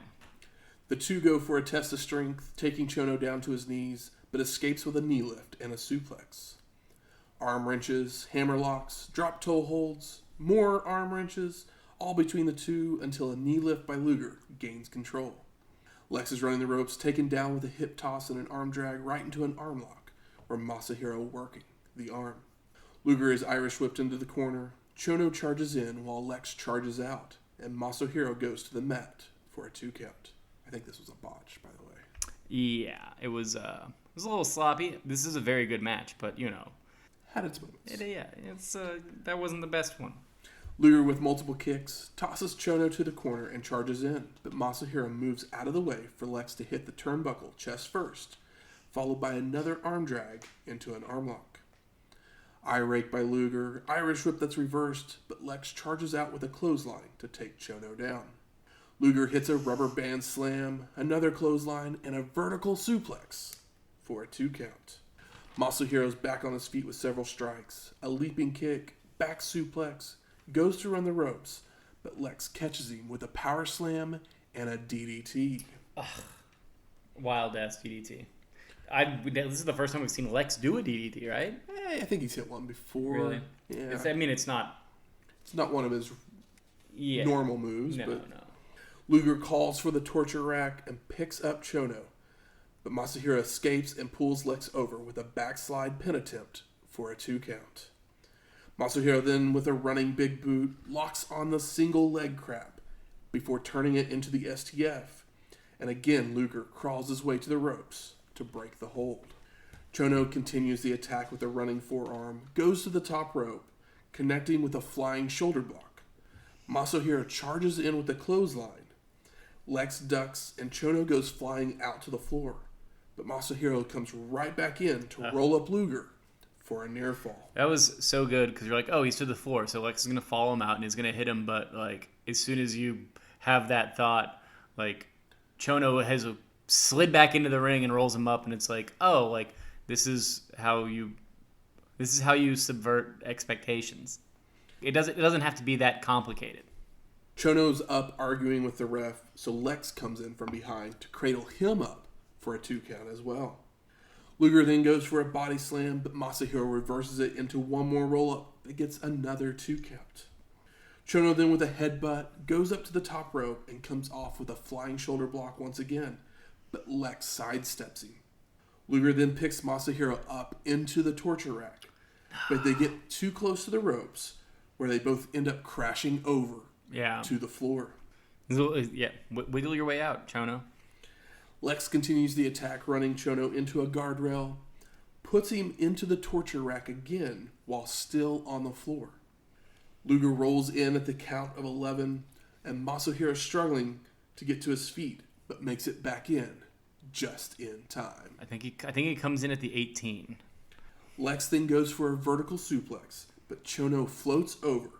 The two go for a test of strength, taking Chono down to his knees, but escapes with a knee lift and a suplex. Arm wrenches, hammer locks, drop toe holds, more arm wrenches, all between the two until a knee lift by Luger gains control. Lex is running the ropes, taken down with a hip toss and an arm drag right into an arm lock, where Masahiro working the arm. Luger is Irish whipped into the corner. Chono charges in while Lex charges out, and Masahiro goes to the mat for a 2 count. I think this was a botch, by the way. Yeah, it was a little sloppy. This is a very good match, but had its moments. That wasn't the best one. Luger with multiple kicks tosses Chono to the corner and charges in, but Masahiro moves out of the way for Lex to hit the turnbuckle chest first, followed by another arm drag into an arm lock. Eye rake by Luger, Irish whip that's reversed, but Lex charges out with a clothesline to take Chono down. Luger hits a rubber band slam, another clothesline, and a vertical suplex for a 2 count. Masahiro's back on his feet with several strikes, a leaping kick, back suplex, goes to run the ropes, but Lex catches him with a power slam and a DDT. Ugh. Wild ass DDT. This is the first time we've seen Lex do a DDT, right? I think he's hit one before. Really? Yeah. It's not... It's not one of his normal moves. No. Luger calls for the torture rack and picks up Chono, but Masahiro escapes and pulls Lex over with a backslide pin attempt for a 2 count. Masahiro then, with a running big boot, locks on the single leg crab before turning it into the STF, and again Luger crawls his way to the ropes to break the hold. Chono continues the attack with a running forearm, goes to the top rope, connecting with a flying shoulder block. Masahiro charges in with a clothesline. Lex ducks, and Chono goes flying out to the floor, but Masahiro comes right back in to roll up Luger for a near fall. That was so good because you're like, oh, he's to the floor, so Lex is going to follow him out and he's going to hit him, but as soon as you have that thought, Chono has slid back into the ring and rolls him up, and it's like, oh, this is how you This is how you subvert expectations. It doesn't have to be that complicated. Chono's up arguing with the ref, so Lex comes in from behind to cradle him up for a 2 count as well. Liger then goes for a body slam, but Masahiro reverses it into one more roll-up that gets another 2 count. Chono then with a headbutt goes up to the top rope and comes off with a flying shoulder block once again, but Lex sidesteps him. Liger then picks Masahiro up into the torture rack, but they get too close to the ropes where they both end up crashing over to the floor. Yeah, wiggle your way out, Chono. Lex continues the attack, running Chono into a guardrail, puts him into the torture rack again while still on the floor. Liger rolls in at the count of 11, and Masahiro is struggling to get to his feet, but makes it back in just in time. I think he comes in at the 18. Lex then goes for a vertical suplex, but Chono floats over,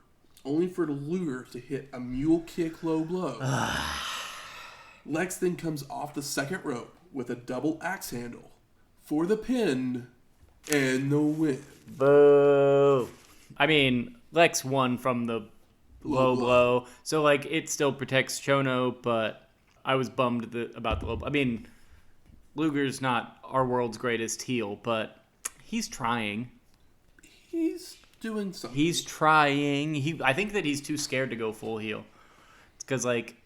only for Liger to hit a mule kick low blow. Lex then comes off the second rope with a double axe handle for the pin and the win. Boo! I mean, Lex won from the low blow, so like it still protects Chono, but I was bummed about the low blow. I mean, Luger's not our world's greatest heel, but he's trying. He's doing something. He's trying. I think that he's too scared to go full heel. It's because like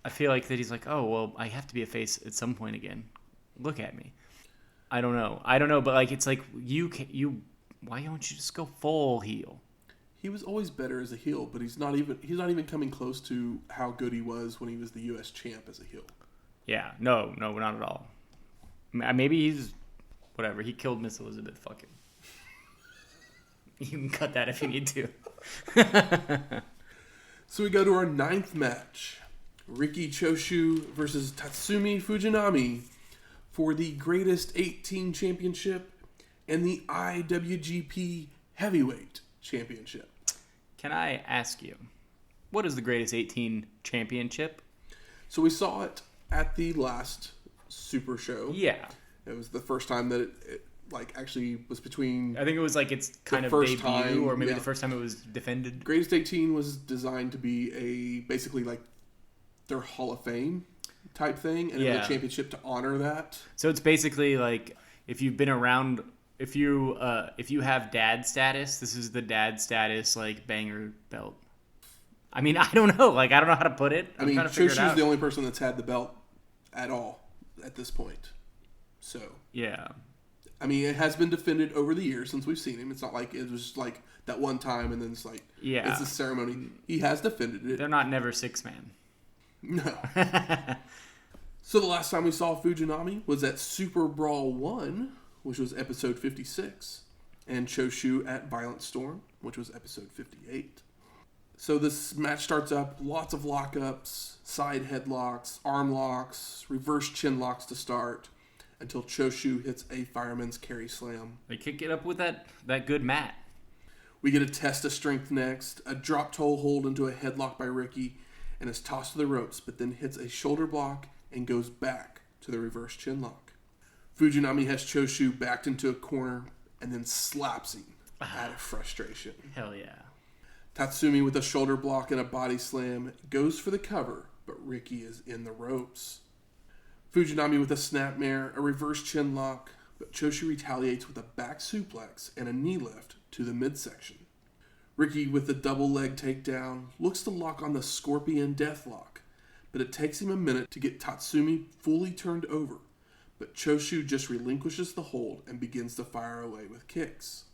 I feel like that he's like, oh well, I have to be a face at some point again. Look at me. I don't know, but like it's like you why don't you just go full heel? He was always better as a heel, but he's not even coming close to how good he was when he was the U.S. champ as a heel. Yeah, no, not at all. Maybe he's whatever. He killed Miss Elizabeth. Fuck him. You can cut that if you need to. So we go to our 9th match. Riki Choshu versus Tatsumi Fujinami for the Greatest 18 Championship and the IWGP Heavyweight Championship. Can I ask you, what is the Greatest 18 Championship? So we saw it at the last Super Show. Yeah. It was the first time that it like actually was between. I think it was like its kind of first debut, time, or maybe the first time it was defended. Greatest 18 was designed to be basically like their Hall of Fame type thing, and it was a championship to honor that. So it's basically like if you've been around, if you have dad status, this is the dad status like banger belt. I mean, I don't know. Like I don't know how to put it. I mean, Choshu's the only person that's had the belt at all at this point. So yeah. I mean, it has been defended over the years since we've seen him. It's not like it was just like that one time and then it's like it's a ceremony. He has defended it. They're not never 6-man. No. So the last time we saw Fujinami was at Super Brawl 1, which was episode 56, and Choshu at Violent Storm, which was episode 58. So this match starts up, lots of lockups, side headlocks, arm locks, reverse chin locks to start, until Choshu hits a fireman's carry slam. They kick it up with that good mat. We get a test of strength next, a drop toe hold into a headlock by Riki, and is tossed to the ropes, but then hits a shoulder block and goes back to the reverse chin lock. Fujinami has Choshu backed into a corner and then slaps him out of frustration. Hell yeah. Tatsumi with a shoulder block and a body slam goes for the cover, but Riki is in the ropes. Fujinami with a snapmare, a reverse chin lock, but Choshu retaliates with a back suplex and a knee lift to the midsection. Riki with the double leg takedown looks to lock on the Scorpion Deathlock, but it takes him a minute to get Tatsumi fully turned over, but Choshu just relinquishes the hold and begins to fire away with kicks.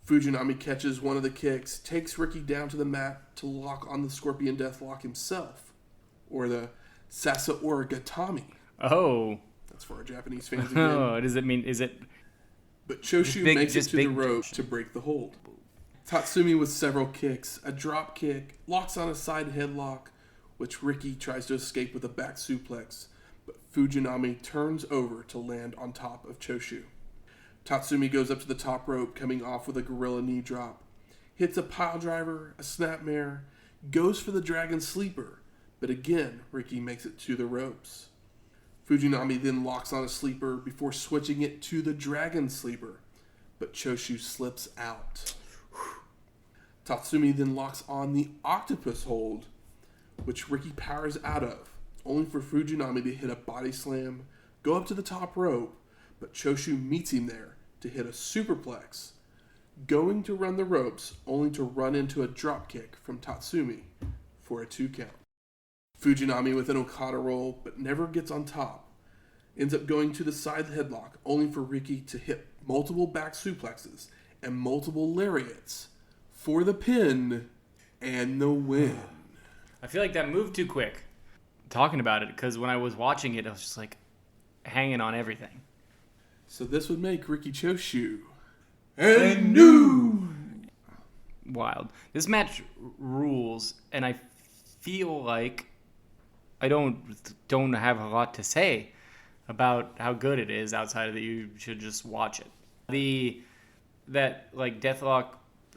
Fujinami catches one of the kicks, takes Riki down to the mat to lock on the Scorpion Deathlock himself, or the Sasa Origatami. Oh. That's for our Japanese fans again. Oh, does it mean, is it... But Choshu makes it to the rope to break the hold. Tatsumi with several kicks, a drop kick, locks on a side headlock, which Riki tries to escape with a back suplex, but Fujinami turns over to land on top of Choshu. Tatsumi goes up to the top rope, coming off with a gorilla knee drop, hits a pile driver, a snapmare, goes for the dragon sleeper, but again, Riki makes it to the ropes. Fujinami then locks on a sleeper before switching it to the dragon sleeper, but Choshu slips out. Tatsumi then locks on the octopus hold, which Ricky powers out of, only for Fujinami to hit a body slam, go up to the top rope, but Choshu meets him there to hit a superplex, going to run the ropes, only to run into a dropkick from Tatsumi for a 2 count. Fujinami with an Okada roll, but never gets on top, ends up going to the side headlock, only for Ricky to hit multiple back suplexes and multiple lariats for the pin and the win. I feel like that moved too quick. Talking about it, because when I was watching it, I was just like hanging on everything. So this would make Ricky Choshu and new. Wild. This match rules, and I feel like I don't have a lot to say about how good it is outside of that. You should just watch it. That like Deathlock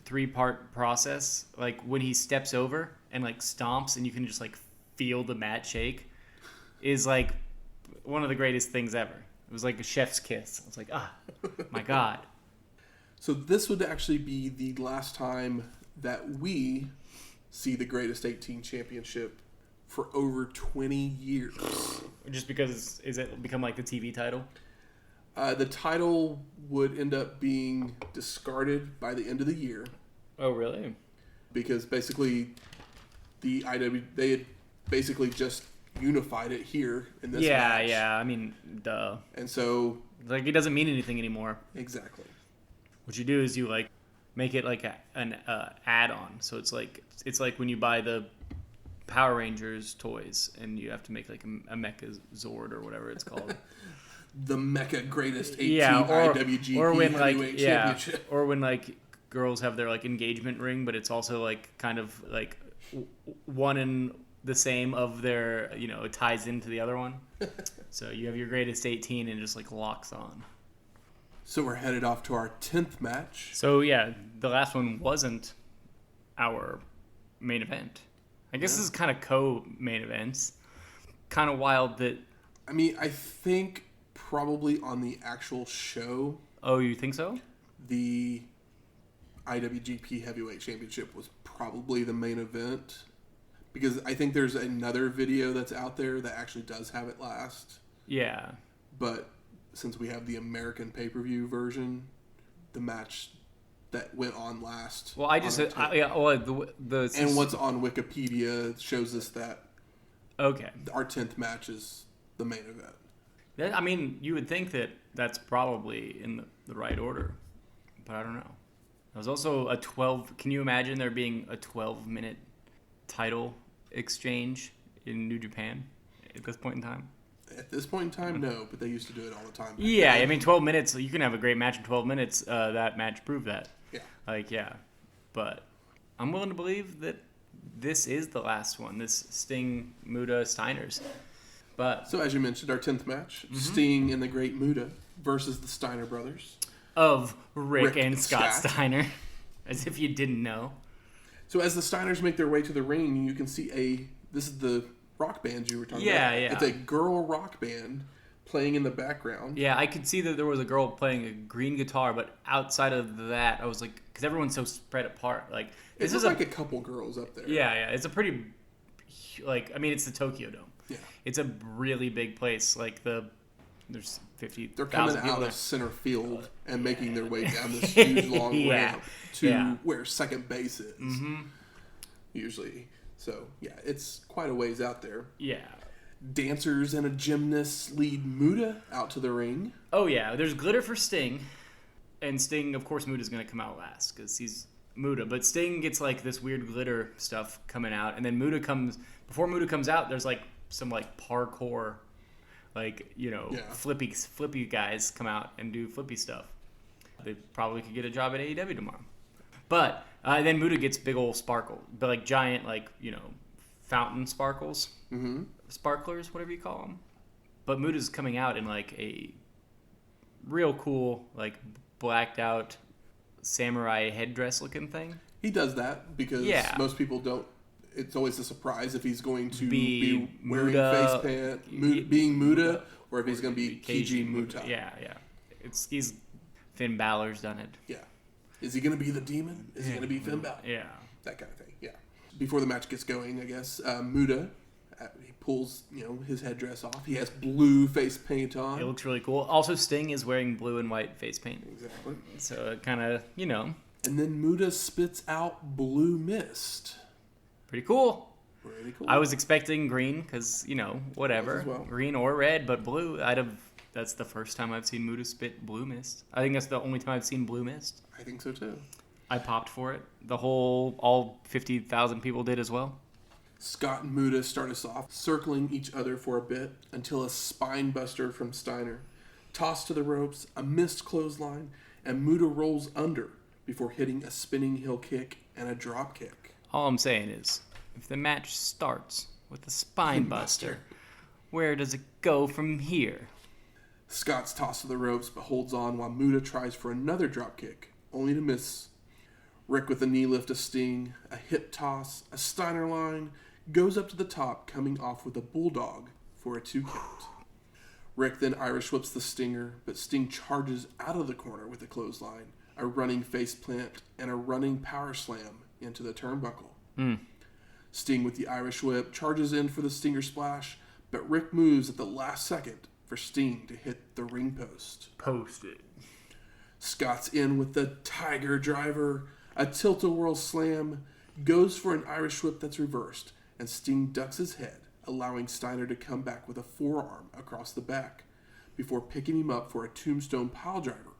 3-part process, like when he steps over and like stomps and you can just like feel the mat shake, is like one of the greatest things ever. It was like a chef's kiss. I was like, my God. So this would actually be the last time that we see the Greatest 18 Championship for over 20 years. Just because is it become like the TV title? The title would end up being discarded by the end of the year. Oh, really? Because basically they had basically just unified it here in this match. Yeah. I mean, duh. And so... like, it doesn't mean anything anymore. Exactly. What you do is you, like, make it like an add-on. So it's like when you buy the Power Rangers toys and you have to make, like, a Mecha Zord or whatever it's called. The Mecha Greatest 18 IWGP Heavyweight Championship. Or when, like, girls have their, like, engagement ring, but it's also, like, kind of, like, one and the same of their, you know, it ties into the other one. So you have your Greatest 18 and it just, like, locks on. So we're headed off to our 10th match. So, yeah, the last one wasn't our main event. I guess this is kind of co-main events. Kind of wild that... I mean, I think probably on the actual show... Oh, you think so? The IWGP Heavyweight Championship was probably the main event. Because I think there's another video that's out there that actually does have it last. Yeah. But since we have the American pay-per-view version, the match that went on last... Well, I just... and what's on Wikipedia shows us that okay, our 10th match is the main event. I mean, you would think that that's probably in the right order, but I don't know. There was also a 12... Can you imagine there being a 12-minute title exchange in New Japan at this point in time? At this point in time, no, but they used to do it all the time. Yeah, I mean, 12 minutes, you can have a great match in 12 minutes. That match proved that. Yeah. Like, yeah. But I'm willing to believe that this is the last one, this Sting, Muta, Steiners. But so, as you mentioned, our 10th match, Sting and the Great Muta versus the Steiner brothers. Of Rick and Scott Steiner, as if you didn't know. So, as the Steiners make their way to the ring, you can see this is the rock band you were talking about. Yeah. It's a girl rock band playing in the background. Yeah, I could see that there was a girl playing a green guitar, but outside of that, I was like, because everyone's so spread apart. Like, this is like a couple girls up there. Yeah, it's a pretty, like, I mean, it's the Tokyo Dome. Yeah. It's a really big place. Like, there's 50,000 They're coming people out there. of center field and making their way down this huge long ramp to where second base is. Mm-hmm. Usually. So, yeah, it's quite a ways out there. Yeah. Dancers and a gymnast lead Muta out to the ring. Oh, yeah. There's glitter for Sting. And Sting, of course, Muta's going to come out last because he's Muta. But Sting gets, like, this weird glitter stuff coming out. And then before Muta comes out, there's, like, some, like, parkour, like, you know, flippy guys come out and do flippy stuff. They probably could get a job at AEW tomorrow. But then Muta gets big old sparkle, but like giant, like, you know, fountain sparkles, sparklers, whatever you call them. But Muta's coming out in like a real cool, like blacked out samurai headdress looking thing. He does that because most people don't. It's always a surprise if he's going to be wearing face paint, being Muta, or if he's going to be Keiji Muta. Yeah. He's Finn Balor's done it. Yeah. Is he going to be the demon? Is he going to be Finn Balor? Yeah. That kind of thing, yeah. Before the match gets going, I guess, Muta, he pulls, his headdress off. He has blue face paint on. It looks really cool. Also, Sting is wearing blue and white face paint. Exactly. So it kind of, And then Muta spits out blue mist. Pretty cool. Pretty cool. I was expecting green because, whatever. As well. Green or red, but blue, that's the first time I've seen Muta spit blue mist. I think that's the only time I've seen blue mist. I think so, too. I popped for it. All 50,000 people did as well. Scott and Muta start us off, circling each other for a bit until a spine buster from Steiner. Tossed to the ropes, a missed clothesline, and Muta rolls under before hitting a spinning heel kick and a drop kick. All I'm saying is, if the match starts with a spine buster, where does it go from here? Scott's tossed to the ropes but holds on while Muta tries for another drop kick, only to miss. Rick with a knee lift to Sting, a hip toss, a Steiner line, goes up to the top, coming off with a bulldog for a 2 count. Rick then Irish whips the Stinger, but Sting charges out of the corner with a clothesline, a running face plant, and a running power slam into the turnbuckle. Sting with the Irish whip charges in for the Stinger splash, but Rick moves at the last second for Sting to hit the ring post. Posted. Scott's in with the Tiger Driver, a tilt-a-whirl slam, goes for an Irish whip that's reversed, and Sting ducks his head, allowing Steiner to come back with a forearm across the back, before picking him up for a tombstone piledriver,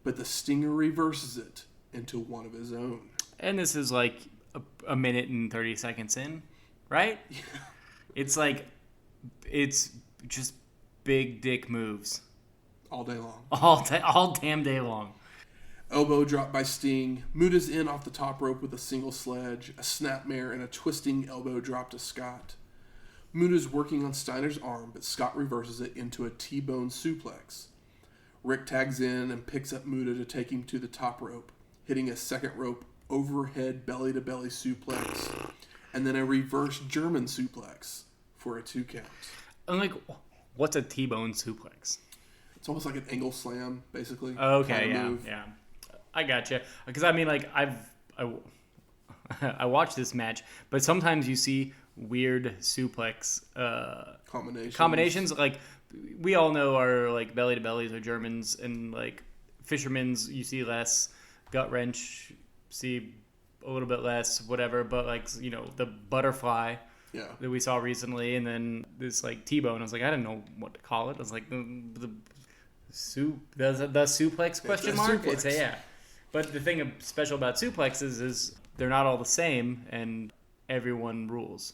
but the Stinger reverses it into one of his own. And this is like a minute and 30 seconds in, right? Yeah. It's just big dick moves. All day long. All damn day long. Elbow drop by Sting. Muta's in off the top rope with a single sledge, a snapmare, and a twisting elbow drop to Scott. Muta's working on Steiner's arm, but Scott reverses it into a T-bone suplex. Rick tags in and picks up Muta to take him to the top rope, hitting a second rope overhead belly-to-belly suplex, and then a reverse German suplex for a 2 count. I'm like, what's a T-bone suplex? It's almost like an angle slam, basically. Okay, kind of move. yeah. I gotcha. Because I mean, like, I watched this match, but sometimes you see weird suplex combinations. Like, we all know our like belly to bellies are Germans, and like fishermen's you see less, gut wrench see a little bit less, whatever. But like the butterfly. Yeah. That we saw recently, and then this like T-bone. I was like, I didn't know what to call it. I was like, the suplex question mark. Suplex. It's yeah. But the thing special about suplexes is they're not all the same, and everyone rules.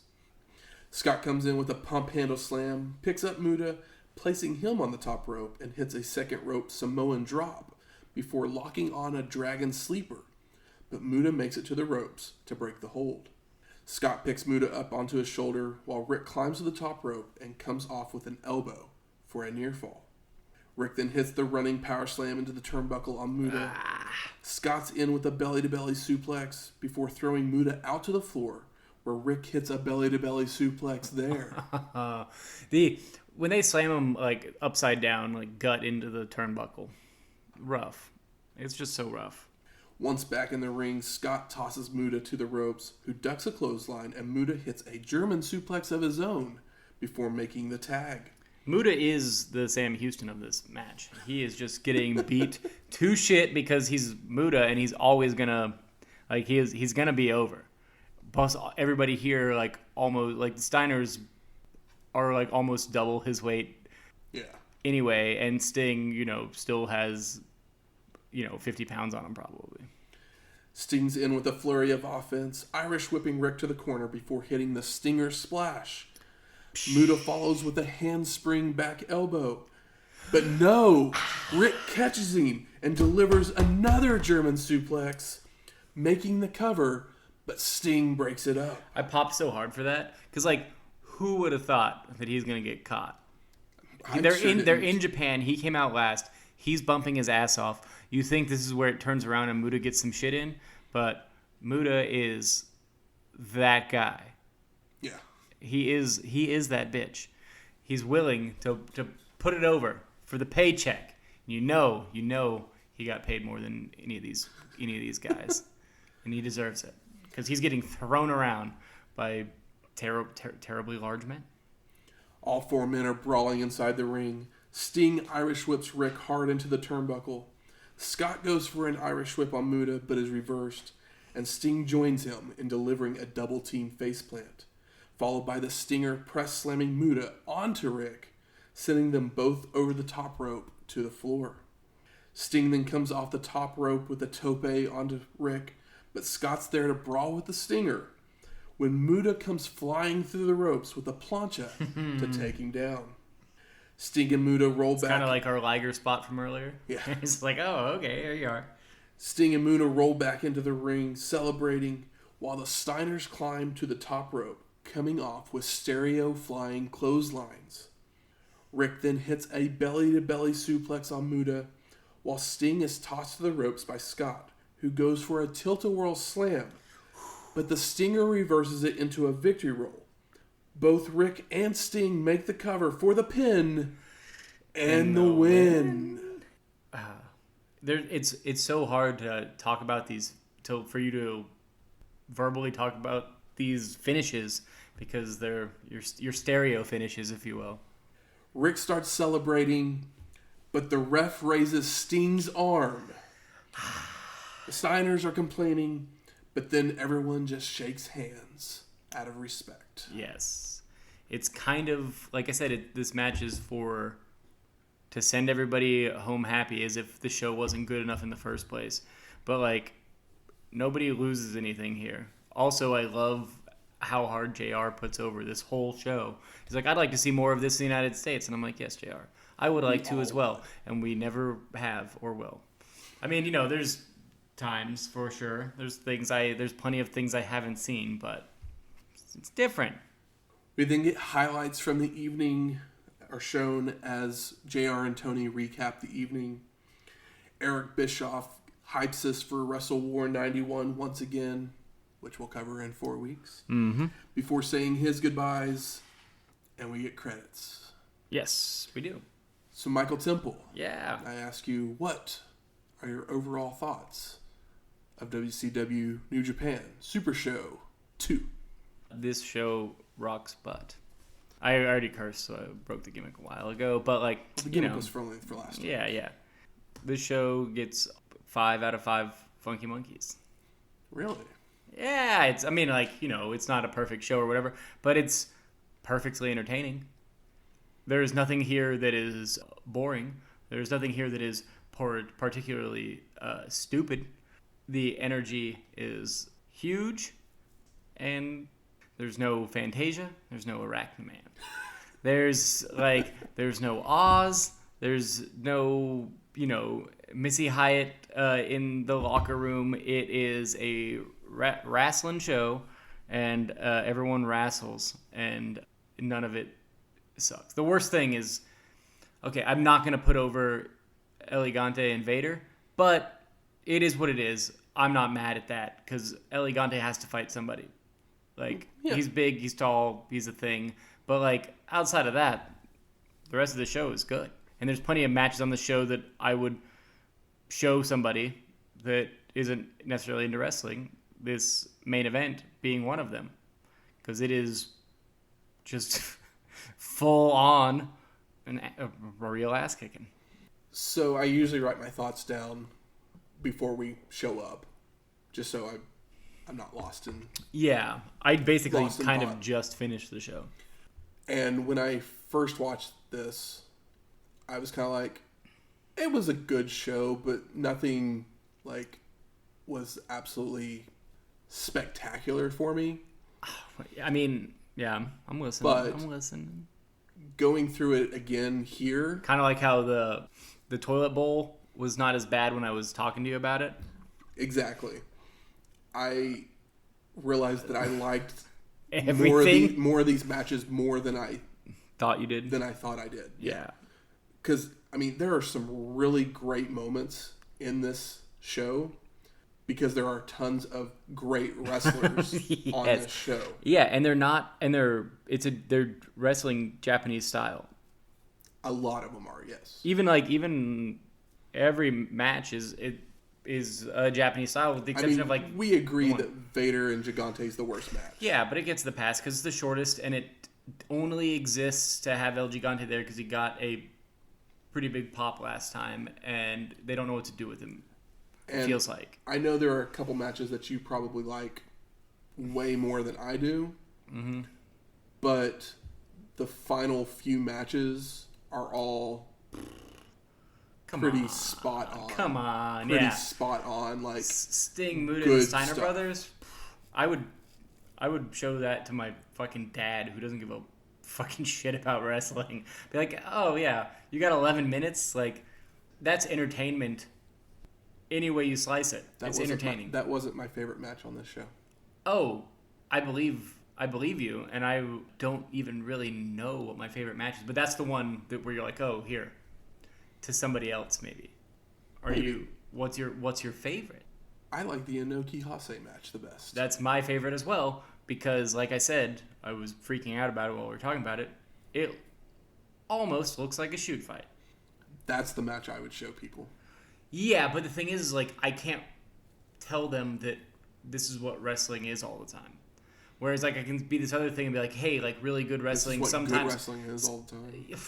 Scott comes in with a pump handle slam, picks up Muta, placing him on the top rope, and hits a second rope Samoan drop before locking on a dragon sleeper. But Muta makes it to the ropes to break the hold. Scott picks Muta up onto his shoulder while Rick climbs to the top rope and comes off with an elbow for a near fall. Rick then hits the running power slam into the turnbuckle on Muta. Scott's in with a belly-to-belly suplex before throwing Muta out to the floor, where Rick hits a belly-to-belly suplex there. When they slam him like upside down, like gut into the turnbuckle, rough. It's just so rough. Once back in the ring, Scott tosses Muta to the ropes, who ducks a clothesline, and Muta hits a German suplex of his own before making the tag. Muta is the Sam Houston of this match. He is just getting beat to shit because he's Muta and he's always gonna he's gonna be over. Plus everybody here like almost like the Steiners are like almost double his weight. Yeah. Anyway, and Sting, still has 50 pounds on him probably. Sting's in with a flurry of offense, Irish whipping Rick to the corner before hitting the Stinger splash. Muta follows with a handspring back elbow. But no! Rick catches him and delivers another German suplex, making the cover, but Sting breaks it up. I popped so hard for that because, like, who would have thought that he's gonna get caught? They're in Japan. He came out last. He's bumping his ass off. You think this is where it turns around and Muta gets some shit in, but Muta is that guy. Yeah. He is that bitch. He's willing to put it over for the paycheck. You know he got paid more than any of these guys, and he deserves it because he's getting thrown around by terribly large men. All 4 men are brawling inside the ring. Sting Irish whips Rick hard into the turnbuckle. Scott goes for an Irish whip on Muta, but is reversed, and Sting joins him in delivering a double team faceplant, followed by the Stinger press slamming Muta onto Rick, sending them both over the top rope to the floor. Sting then comes off the top rope with a tope onto Rick, but Scott's there to brawl with the Stinger, when Muta comes flying through the ropes with a plancha to take him down. Sting and Muta roll back. Kind of like our Liger spot from earlier. Yeah. It's like, oh, okay, here you are. Sting and Muta roll back into the ring, celebrating, while the Steiners climb to the top rope, coming off with stereo flying clotheslines. Rick then hits a belly-to-belly suplex on Muta, while Sting is tossed to the ropes by Scott, who goes for a tilt-a-whirl slam, but the Stinger reverses it into a victory roll. Both Rick and Sting make the cover for the pin and the win. It's so hard to talk about these, for you to verbally talk about these finishes, because they're your stereo finishes, if you will. Rick starts celebrating, but the ref raises Sting's arm. The Steiners are complaining, but then everyone just shakes hands out of respect. Yes. It's kind of, like I said, this match is to send everybody home happy, as if the show wasn't good enough in the first place. But, like, nobody loses anything here. Also, I love how hard JR puts over this whole show. He's like, I'd like to see more of this in the United States. And I'm like, yes, JR. I would like to as well. And we never have or will. I mean, there's times for sure. There's plenty of things I haven't seen, but it's different. We then get highlights from the evening are shown as JR and Tony recap the evening. Eric Bischoff hypes us for Wrestle War 91 once again, which we'll cover in 4 weeks, before saying his goodbyes, and we get credits. Yes, we do. So Michael Temple, yeah, I ask you, what are your overall thoughts of WCW New Japan Super Show 2? This show rocks butt. I already cursed, so I broke the gimmick a while ago, but the gimmick was for last time. Yeah. This show gets 5 out of 5 Funky Monkeys. Really? Yeah, it's not a perfect show or whatever, but it's perfectly entertaining. There's nothing here that is boring. There's nothing here that is particularly stupid. The energy is huge, and there's no Fantasia. There's no Arachne-Man. There's no Oz. There's no, Missy Hyatt in the locker room. It is a wrestling show, and everyone wrestles, and none of it sucks. The worst thing is, okay, I'm not going to put over Gigante and Vader, but it is what it is. I'm not mad at that, because Gigante has to fight somebody. He's big, he's tall, he's a thing. But, outside of that, the rest of the show is good. And there's plenty of matches on the show that I would show somebody that isn't necessarily into wrestling, this main event being one of them. Because it is just full on a real ass kicking. So I usually write my thoughts down before we show up, just so I'm not lost in. Yeah, I basically kind of just finished the show. And when I first watched this, I was kind of like, it was a good show, but nothing was absolutely spectacular for me. I mean, yeah, I'm listening. But I'm listening. Going through it again here, kind of like how the toilet bowl was not as bad when I was talking to you about it. Exactly. I realized that I liked everything more of these matches more than I thought you did. Than I thought I did. Yeah. Because there are some really great moments in this show, because there are tons of great wrestlers yes. on this show. Yeah, and they're wrestling Japanese style. A lot of them are, yes. Even every match is a Japanese style, with the exception of like. We agree that Vader and Gigante is the worst match. Yeah, but it gets the pass because it's the shortest, and it only exists to have El Gigante there because he got a pretty big pop last time, and they don't know what to do with him. It feels like. I know there are a couple matches that you probably like way more than I do, but the final few matches are all pretty spot on. Come on, pretty spot on. Like Sting, Muta, and Steiner Brothers. I would show that to my fucking dad, who doesn't give a fucking shit about wrestling. Be like, oh yeah, you got 11 minutes. Like, that's entertainment. Any way you slice it, it's entertaining. That wasn't my favorite match on this show. Oh, I believe you, and I don't even really know what my favorite match is. But that's the one where you're like, oh, here, to somebody else maybe. You? What's your favorite? I like the Inoki Hase match the best. That's my favorite as well because, like I said, I was freaking out about it while we were talking about it. It almost looks like a shoot fight. That's the match I would show people. Yeah, but the thing is, like, I can't tell them that this is what wrestling is all the time. Whereas, like, I can be this other thing and be like, hey, like, really good wrestling this is what sometimes. Good wrestling is all the time.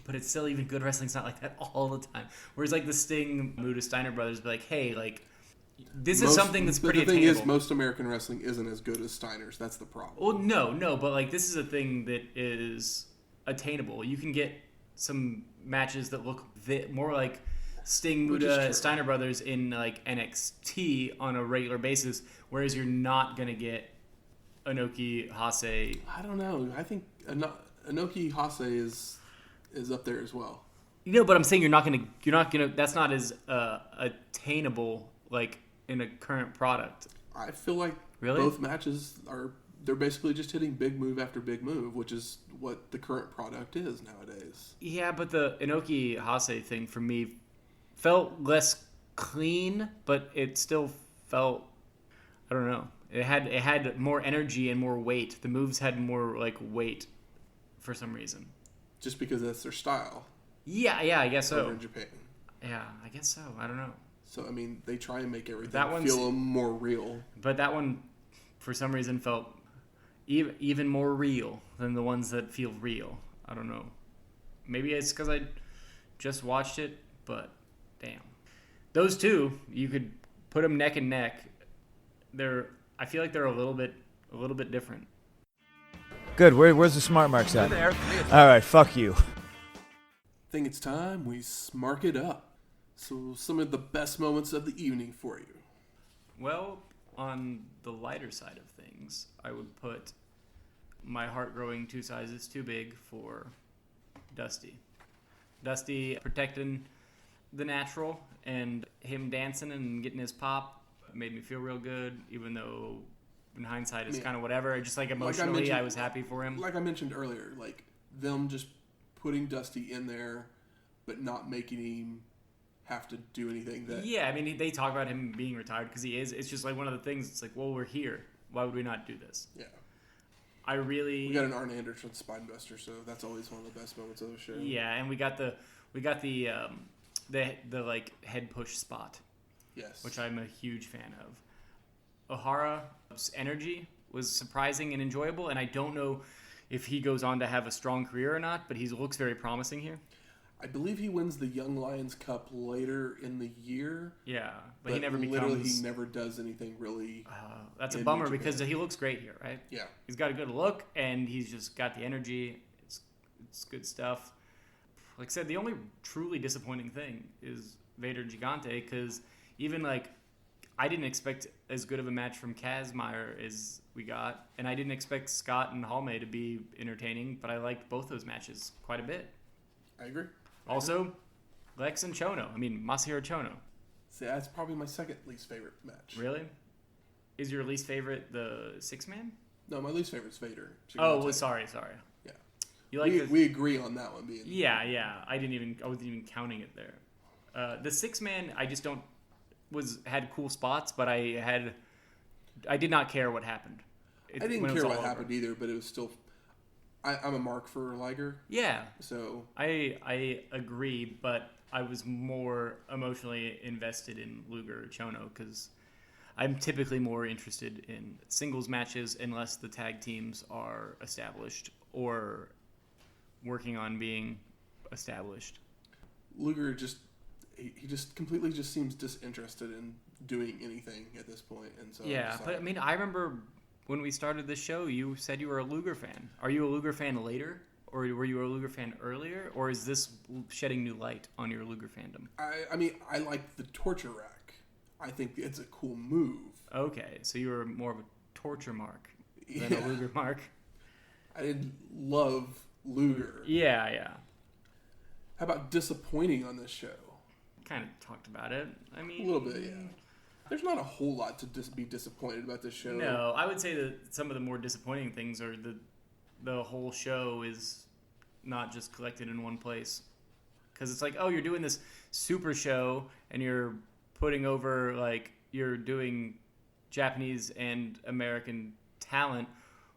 But it's still, even good wrestling's not like that all the time. Whereas, like, the Sting, Muta, Steiner Brothers be like, hey, like, this is something that's pretty attainable. The thing is, most American wrestling isn't as good as Steiner's. That's the problem. Well, no, but, like, this is a thing that is attainable. You can get some matches that look more like Sting, Muta, Steiner Brothers in, like, NXT on a regular basis, whereas you're not going to get Inoki, Hase. I don't know. I think Inoki, Hase is up there as well. You know, but I'm saying you're not gonna. That's not as attainable, like, in a current product. I feel like both matches they're basically just hitting big move after big move, which is what the current product is nowadays. Yeah, but the Inoki Hase thing for me felt less clean, but it still felt, I don't know. It had more energy and more weight. The moves had more, like, weight for some reason. Just because that's their style. Yeah, I guess so. Over in Japan. Yeah, I guess so. I don't know. So, I mean, they try and make everything feel more real. But that one, for some reason, felt even more real than the ones that feel real. I don't know. Maybe it's because I just watched it, but damn. Those two, you could put them neck and neck. I feel like they're a little bit different. Good. Where's the smart marks at? There. All right. Fuck you. I think it's time we smark it up. So some of the best moments of the evening for you. Well, on the lighter side of things, I would put my heart growing 2 sizes too big for Dusty. Dusty protecting the natural, and him dancing and getting his pop made me feel real good, even though in hindsight it's kind of whatever. Just like emotionally, I was happy for him. Like I mentioned earlier, like them just putting Dusty in there, but not making him have to do anything that... Yeah, I mean, they talk about him being retired because he is. It's just like one of the things, it's like, well, we're here. Why would we not do this? Yeah. We got an Arn Anderson spinebuster, so that's always one of the best moments of the show. Yeah, and we got the like head push spot. Yes. Which I'm a huge fan of. Ohara's energy was surprising and enjoyable, and I don't know if he goes on to have a strong career or not, but he looks very promising here. I believe he wins the Young Lions Cup later in the year. Yeah, but he never he never does anything really. That's a bummer because he looks great here, right? Yeah. He's got a good look, and he's just got the energy. It's good stuff. Like I said, the only truly disappointing thing is Vader Gigante, because even, like, I didn't expect as good of a match from Kazmaier as we got, and I didn't expect Scott and Halme to be entertaining, but I liked both those matches quite a bit. I agree. Also, Lex and Chono. I mean, Masahiro Chono. See, that's probably my second least favorite match. Really? Is your least favorite the 6-man? No, my least favorite is Vader. Gigante. Oh, well, sorry. Yeah. You like we agree on that one being. Yeah. I wasn't even counting it there. The 6-man, I just had cool spots, but I did not care what happened. I didn't care what happened either, but it was still. I'm a mark for Liger. Yeah. So I agree, but I was more emotionally invested in Luger or Chono because I'm typically more interested in singles matches unless the tag teams are established or working on being established. Luger he just completely just seems disinterested in doing anything at this point, and so Yeah, but I mean, I remember when we started the show, you said you were a Luger fan. Are you a Luger fan later, or were you a Luger fan earlier, or is this shedding new light on your Luger fandom? I mean, I like the torture rack. I think it's a cool move. Okay, so you were more of a torture mark than a Luger mark. I didn't love Luger. Yeah. How about disappointing on this show? Kind of talked about it. I mean, A little bit, yeah. There's not a whole lot to be disappointed about this show. No, I would say that some of the more disappointing things are the whole show is not just collected in one place. Because it's like, oh, you're doing this super show and you're putting over, like, you're doing Japanese and American talent.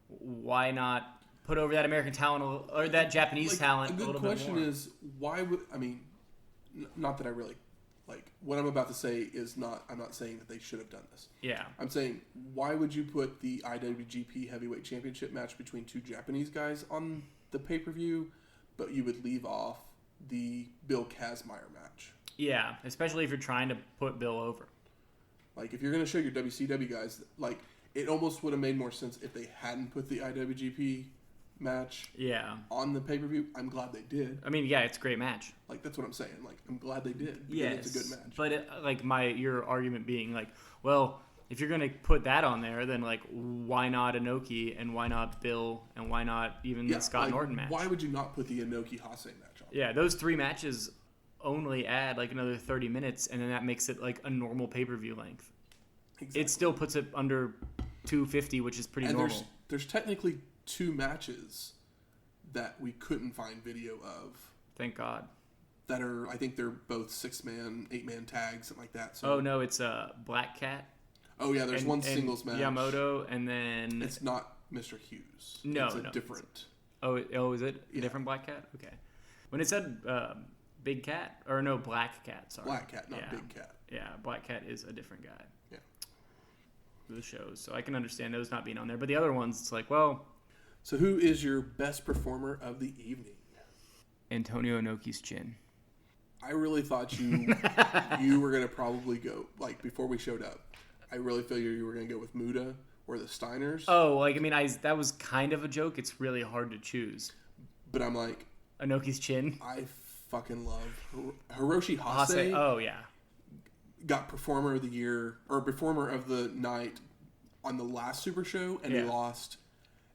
Why not put over that American talent or that Japanese talent a little bit more? A good question is, why would, I mean, not that I really, like, what I'm about to say is not, I'm not saying that they should have done this. Yeah. I'm saying, why would you put the IWGP Heavyweight Championship match between two Japanese guys on the pay-per-view, but you would leave off the Bill Kazmaier match? Yeah, especially if you're trying to put Bill over. Like, if you're going to show your WCW guys, like, it almost would have made more sense if they hadn't put the IWGP match on the pay-per-view. I'm glad they did. I mean, yeah, it's a great match. Like, that's what I'm saying. Like, I'm glad they did. Yeah, it's a good match. But your argument being like, well, if you're gonna put that on there, then like, why not Inoki and why not Bill and why not even the Scott Norton match? Why would you not put the Inoki Hase match on? Yeah, those three matches only add like another 30 minutes, and then that makes it like a normal pay-per-view length. Exactly. It still puts it under 250, which is pretty normal. There's technically two matches that we couldn't find video of. Thank God. That are, I think they're both 6-man, 8-man tags, something like that. So. Oh no, it's Black Cat. Oh yeah, there's one singles match. Yamamoto, and then it's not Mr. Hughes. No, it's different. Oh, is it a different Black Cat? Okay. When it said Big Cat, or no, Black Cat. Sorry, Black Cat, not Big Cat. Yeah, Black Cat is a different guy. Yeah. The shows, so I can understand those not being on there, but the other ones, it's like, well. So who is your best performer of the evening? Antonio Inoki's chin. I really thought you were going to probably go, like, before we showed up, I really figured you were going to go with Muda or the Steiners. Oh, like, I mean, that was kind of a joke. It's really hard to choose. But I'm like... Inoki's chin? I fucking love... Hiroshi Hase. Oh, yeah. Got Performer of the Year, or Performer of the Night on the last Super Show, and he lost...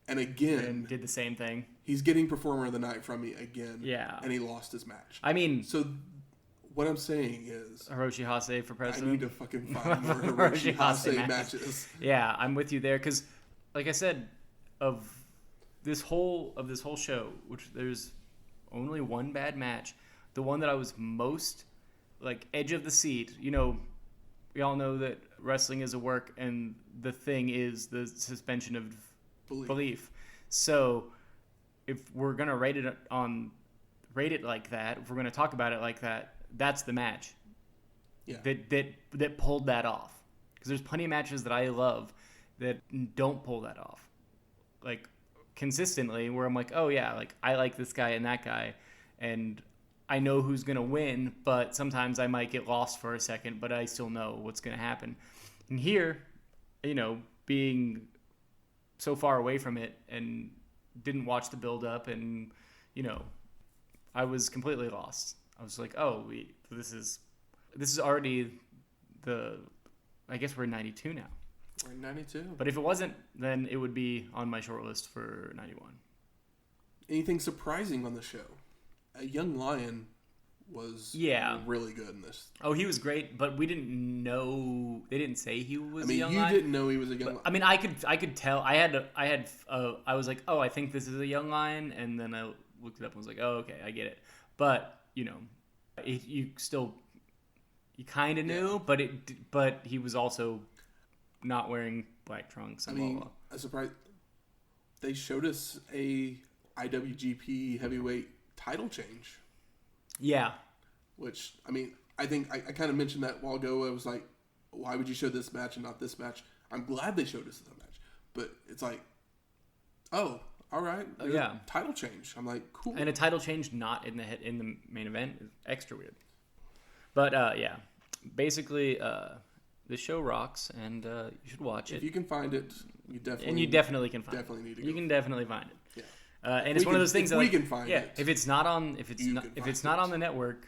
And again... And did the same thing. He's getting Performer of the Night from me again. Yeah. And he lost his match. I mean... So, what I'm saying is... Hiroshi Hase for president? I need to fucking find more Hiroshi Hase matches. Yeah, I'm with you there. Because, like I said, of this whole show, which there's only one bad match, the one that I was most, like, edge of the seat, you know, we all know that wrestling is a work, and the thing is the suspension of... Belief. So if we're gonna rate it like that, if we're gonna talk about it like that, that's the match. Yeah. That pulled that off. Because there's plenty of matches that I love that don't pull that off, like consistently. Where I'm like, oh yeah, like I like this guy and that guy, and I know who's gonna win. But sometimes I might get lost for a second, but I still know what's gonna happen. And here, you know, being so far away from it and didn't watch the build up, and you know, I was completely lost. I was like, oh, this is already I guess we're in 92 now. We're in 92. But if it wasn't, then it would be on my short list for 91. Anything surprising on the show? A Young Lion was really good in this. Oh, he was great, but we didn't know. They didn't say he was a young lion. You didn't know he was a young lion. I mean, I could tell. I was like, oh, I think this is a young lion, and then I looked it up and was like, oh, okay, I get it. But you know, you kind of knew, but he was also not wearing black trunks. And blah, blah. I'm surprised they showed us a IWGP Heavyweight title change. Yeah. Which, I mean, I think I kind of mentioned that a while ago. I was like, why would you show this match and not this match? I'm glad they showed us the match. But it's like, oh, all right. Yeah. Title change. I'm like, cool. And a title change not in the main event is extra weird. But, yeah. Basically, the show rocks, and you should watch it. If you can find it, you definitely... And you definitely can find definitely it. Need to go. You can definitely find it. Yeah. And it's one of those things if that, we like, can find it. if it's not on on the network,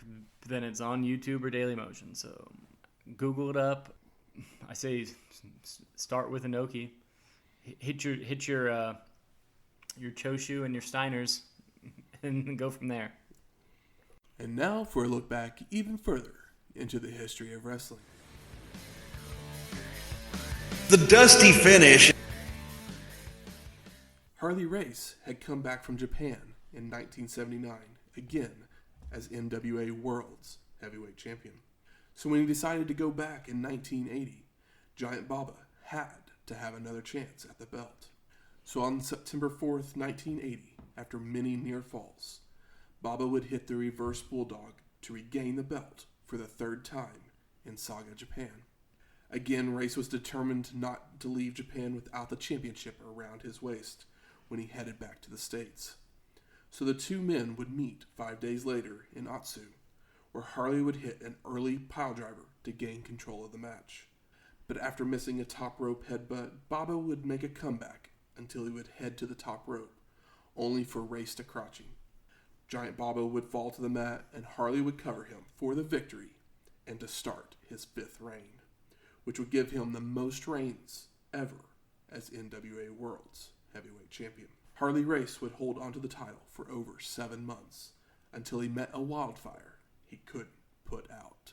then it's on YouTube or Dailymotion. So Google it up. I say start with Inoki. Hit your Choshu and your Steiners, and go from there. And now for a look back even further into the history of wrestling. The dusty finish. Harley Race had come back from Japan in 1979, again as NWA World's Heavyweight Champion. So when he decided to go back in 1980, Giant Baba had to have another chance at the belt. So on September 4th, 1980, after many near falls, Baba would hit the reverse bulldog to regain the belt for the third time in Saga, Japan. Again, Race was determined not to leave Japan without the championship around his waist when he headed back to the States. So the two men would meet 5 days later in Atsu, where Harley would hit an early piledriver to gain control of the match. But after missing a top rope headbutt, Baba would make a comeback until he would head to the top rope, only for Race to crotch him. Giant Baba would fall to the mat, and Harley would cover him for the victory and to start his fifth reign, which would give him the most reigns ever as NWA World's Heavyweight Champion. Harley Race would hold onto the title for over 7 months until he met a wildfire he couldn't put out.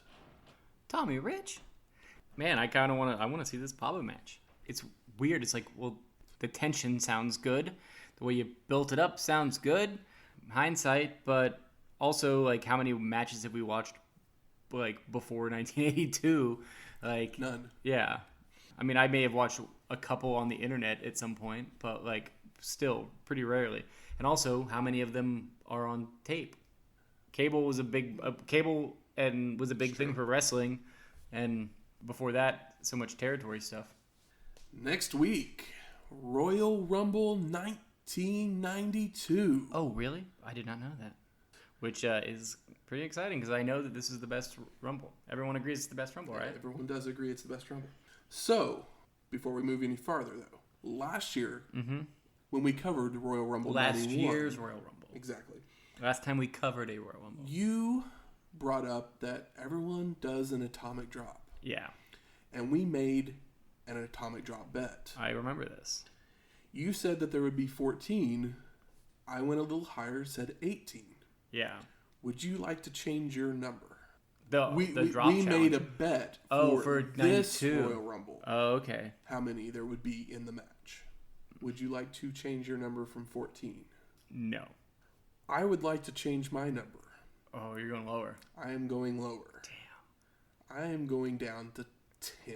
Tommy Rich? Man, I kind of want to see this Baba match. It's weird. It's like, well, the tension sounds good. The way you built it up sounds good. Hindsight, but also, like, how many matches have we watched, like, before 1982? Like, None. Yeah. I mean, I may have watched a couple on the internet at some point, but, like, still pretty rarely. And also, how many of them are on tape? Cable was a big thing for wrestling, and before that, so much territory stuff. Next week, Royal Rumble 1992. Oh, really? I did not know that. Which is pretty exciting because I know that this is the best Rumble. Everyone agrees it's the best Rumble, right? Everyone does agree it's the best Rumble. So, before we move any farther, though, last year, when we covered Royal Rumble 91... Last year's Royal Rumble. Exactly. Last time we covered a Royal Rumble. You brought up that everyone does an atomic drop. Yeah. And we made an atomic drop bet. I remember this. You said that there would be 14. I went a little higher, said 18. Yeah. Would you like to change your number? The drop we challenge. made a bet for this 92. Royal Rumble. Oh, okay. How many there would be in the match. Would you like to change your number from 14? No. I would like to change my number. Oh, you're going lower. I am going lower. Damn. I am going down to 10.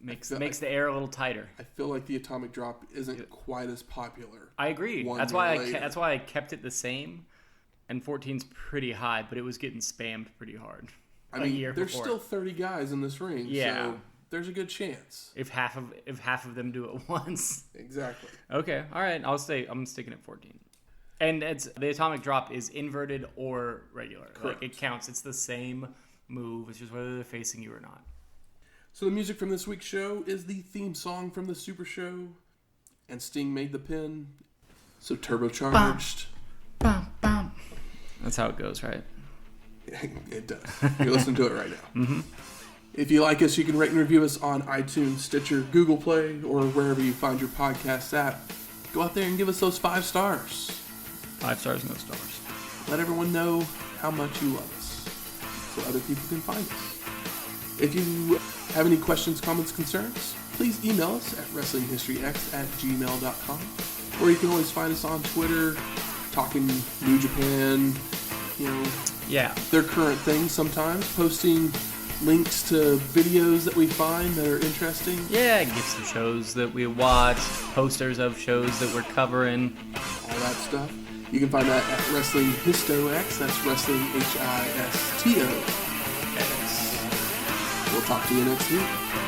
Makes the air a little tighter. I feel like the atomic drop isn't quite as popular. I agree. That's why I kept it the same. And 14's pretty high, but it was getting spammed pretty hard. I mean, there's still 30 guys in this ring, so there's a good chance. If half of them do it once. Exactly. Okay, all right. I'm sticking at 14. And the atomic drop is inverted or regular. Correct. Like, it counts. It's the same move. It's just whether they're facing you or not. So the music from this week's show is the theme song from the Super Show, and Sting made the pin. So turbocharged. Bum, bum. That's how it goes, right? It does. You're listening to it right now. Mm-hmm. If you like us, you can rate and review us on iTunes, Stitcher, Google Play, or wherever you find your podcasts at. Go out there and give us those 5 stars. 5 stars, no stars. Let everyone know how much you love us so other people can find us. If you have any questions, comments, concerns, please email us at wrestlinghistoryx@gmail.com. Or you can always find us on Twitter, talking New Japan, their current things sometimes, posting links to videos that we find that are interesting. Yeah, gifts of shows that we watch, posters of shows that we're covering. All that stuff. You can find that at Wrestling Histox. That's Wrestling Histox. We'll talk to you next week.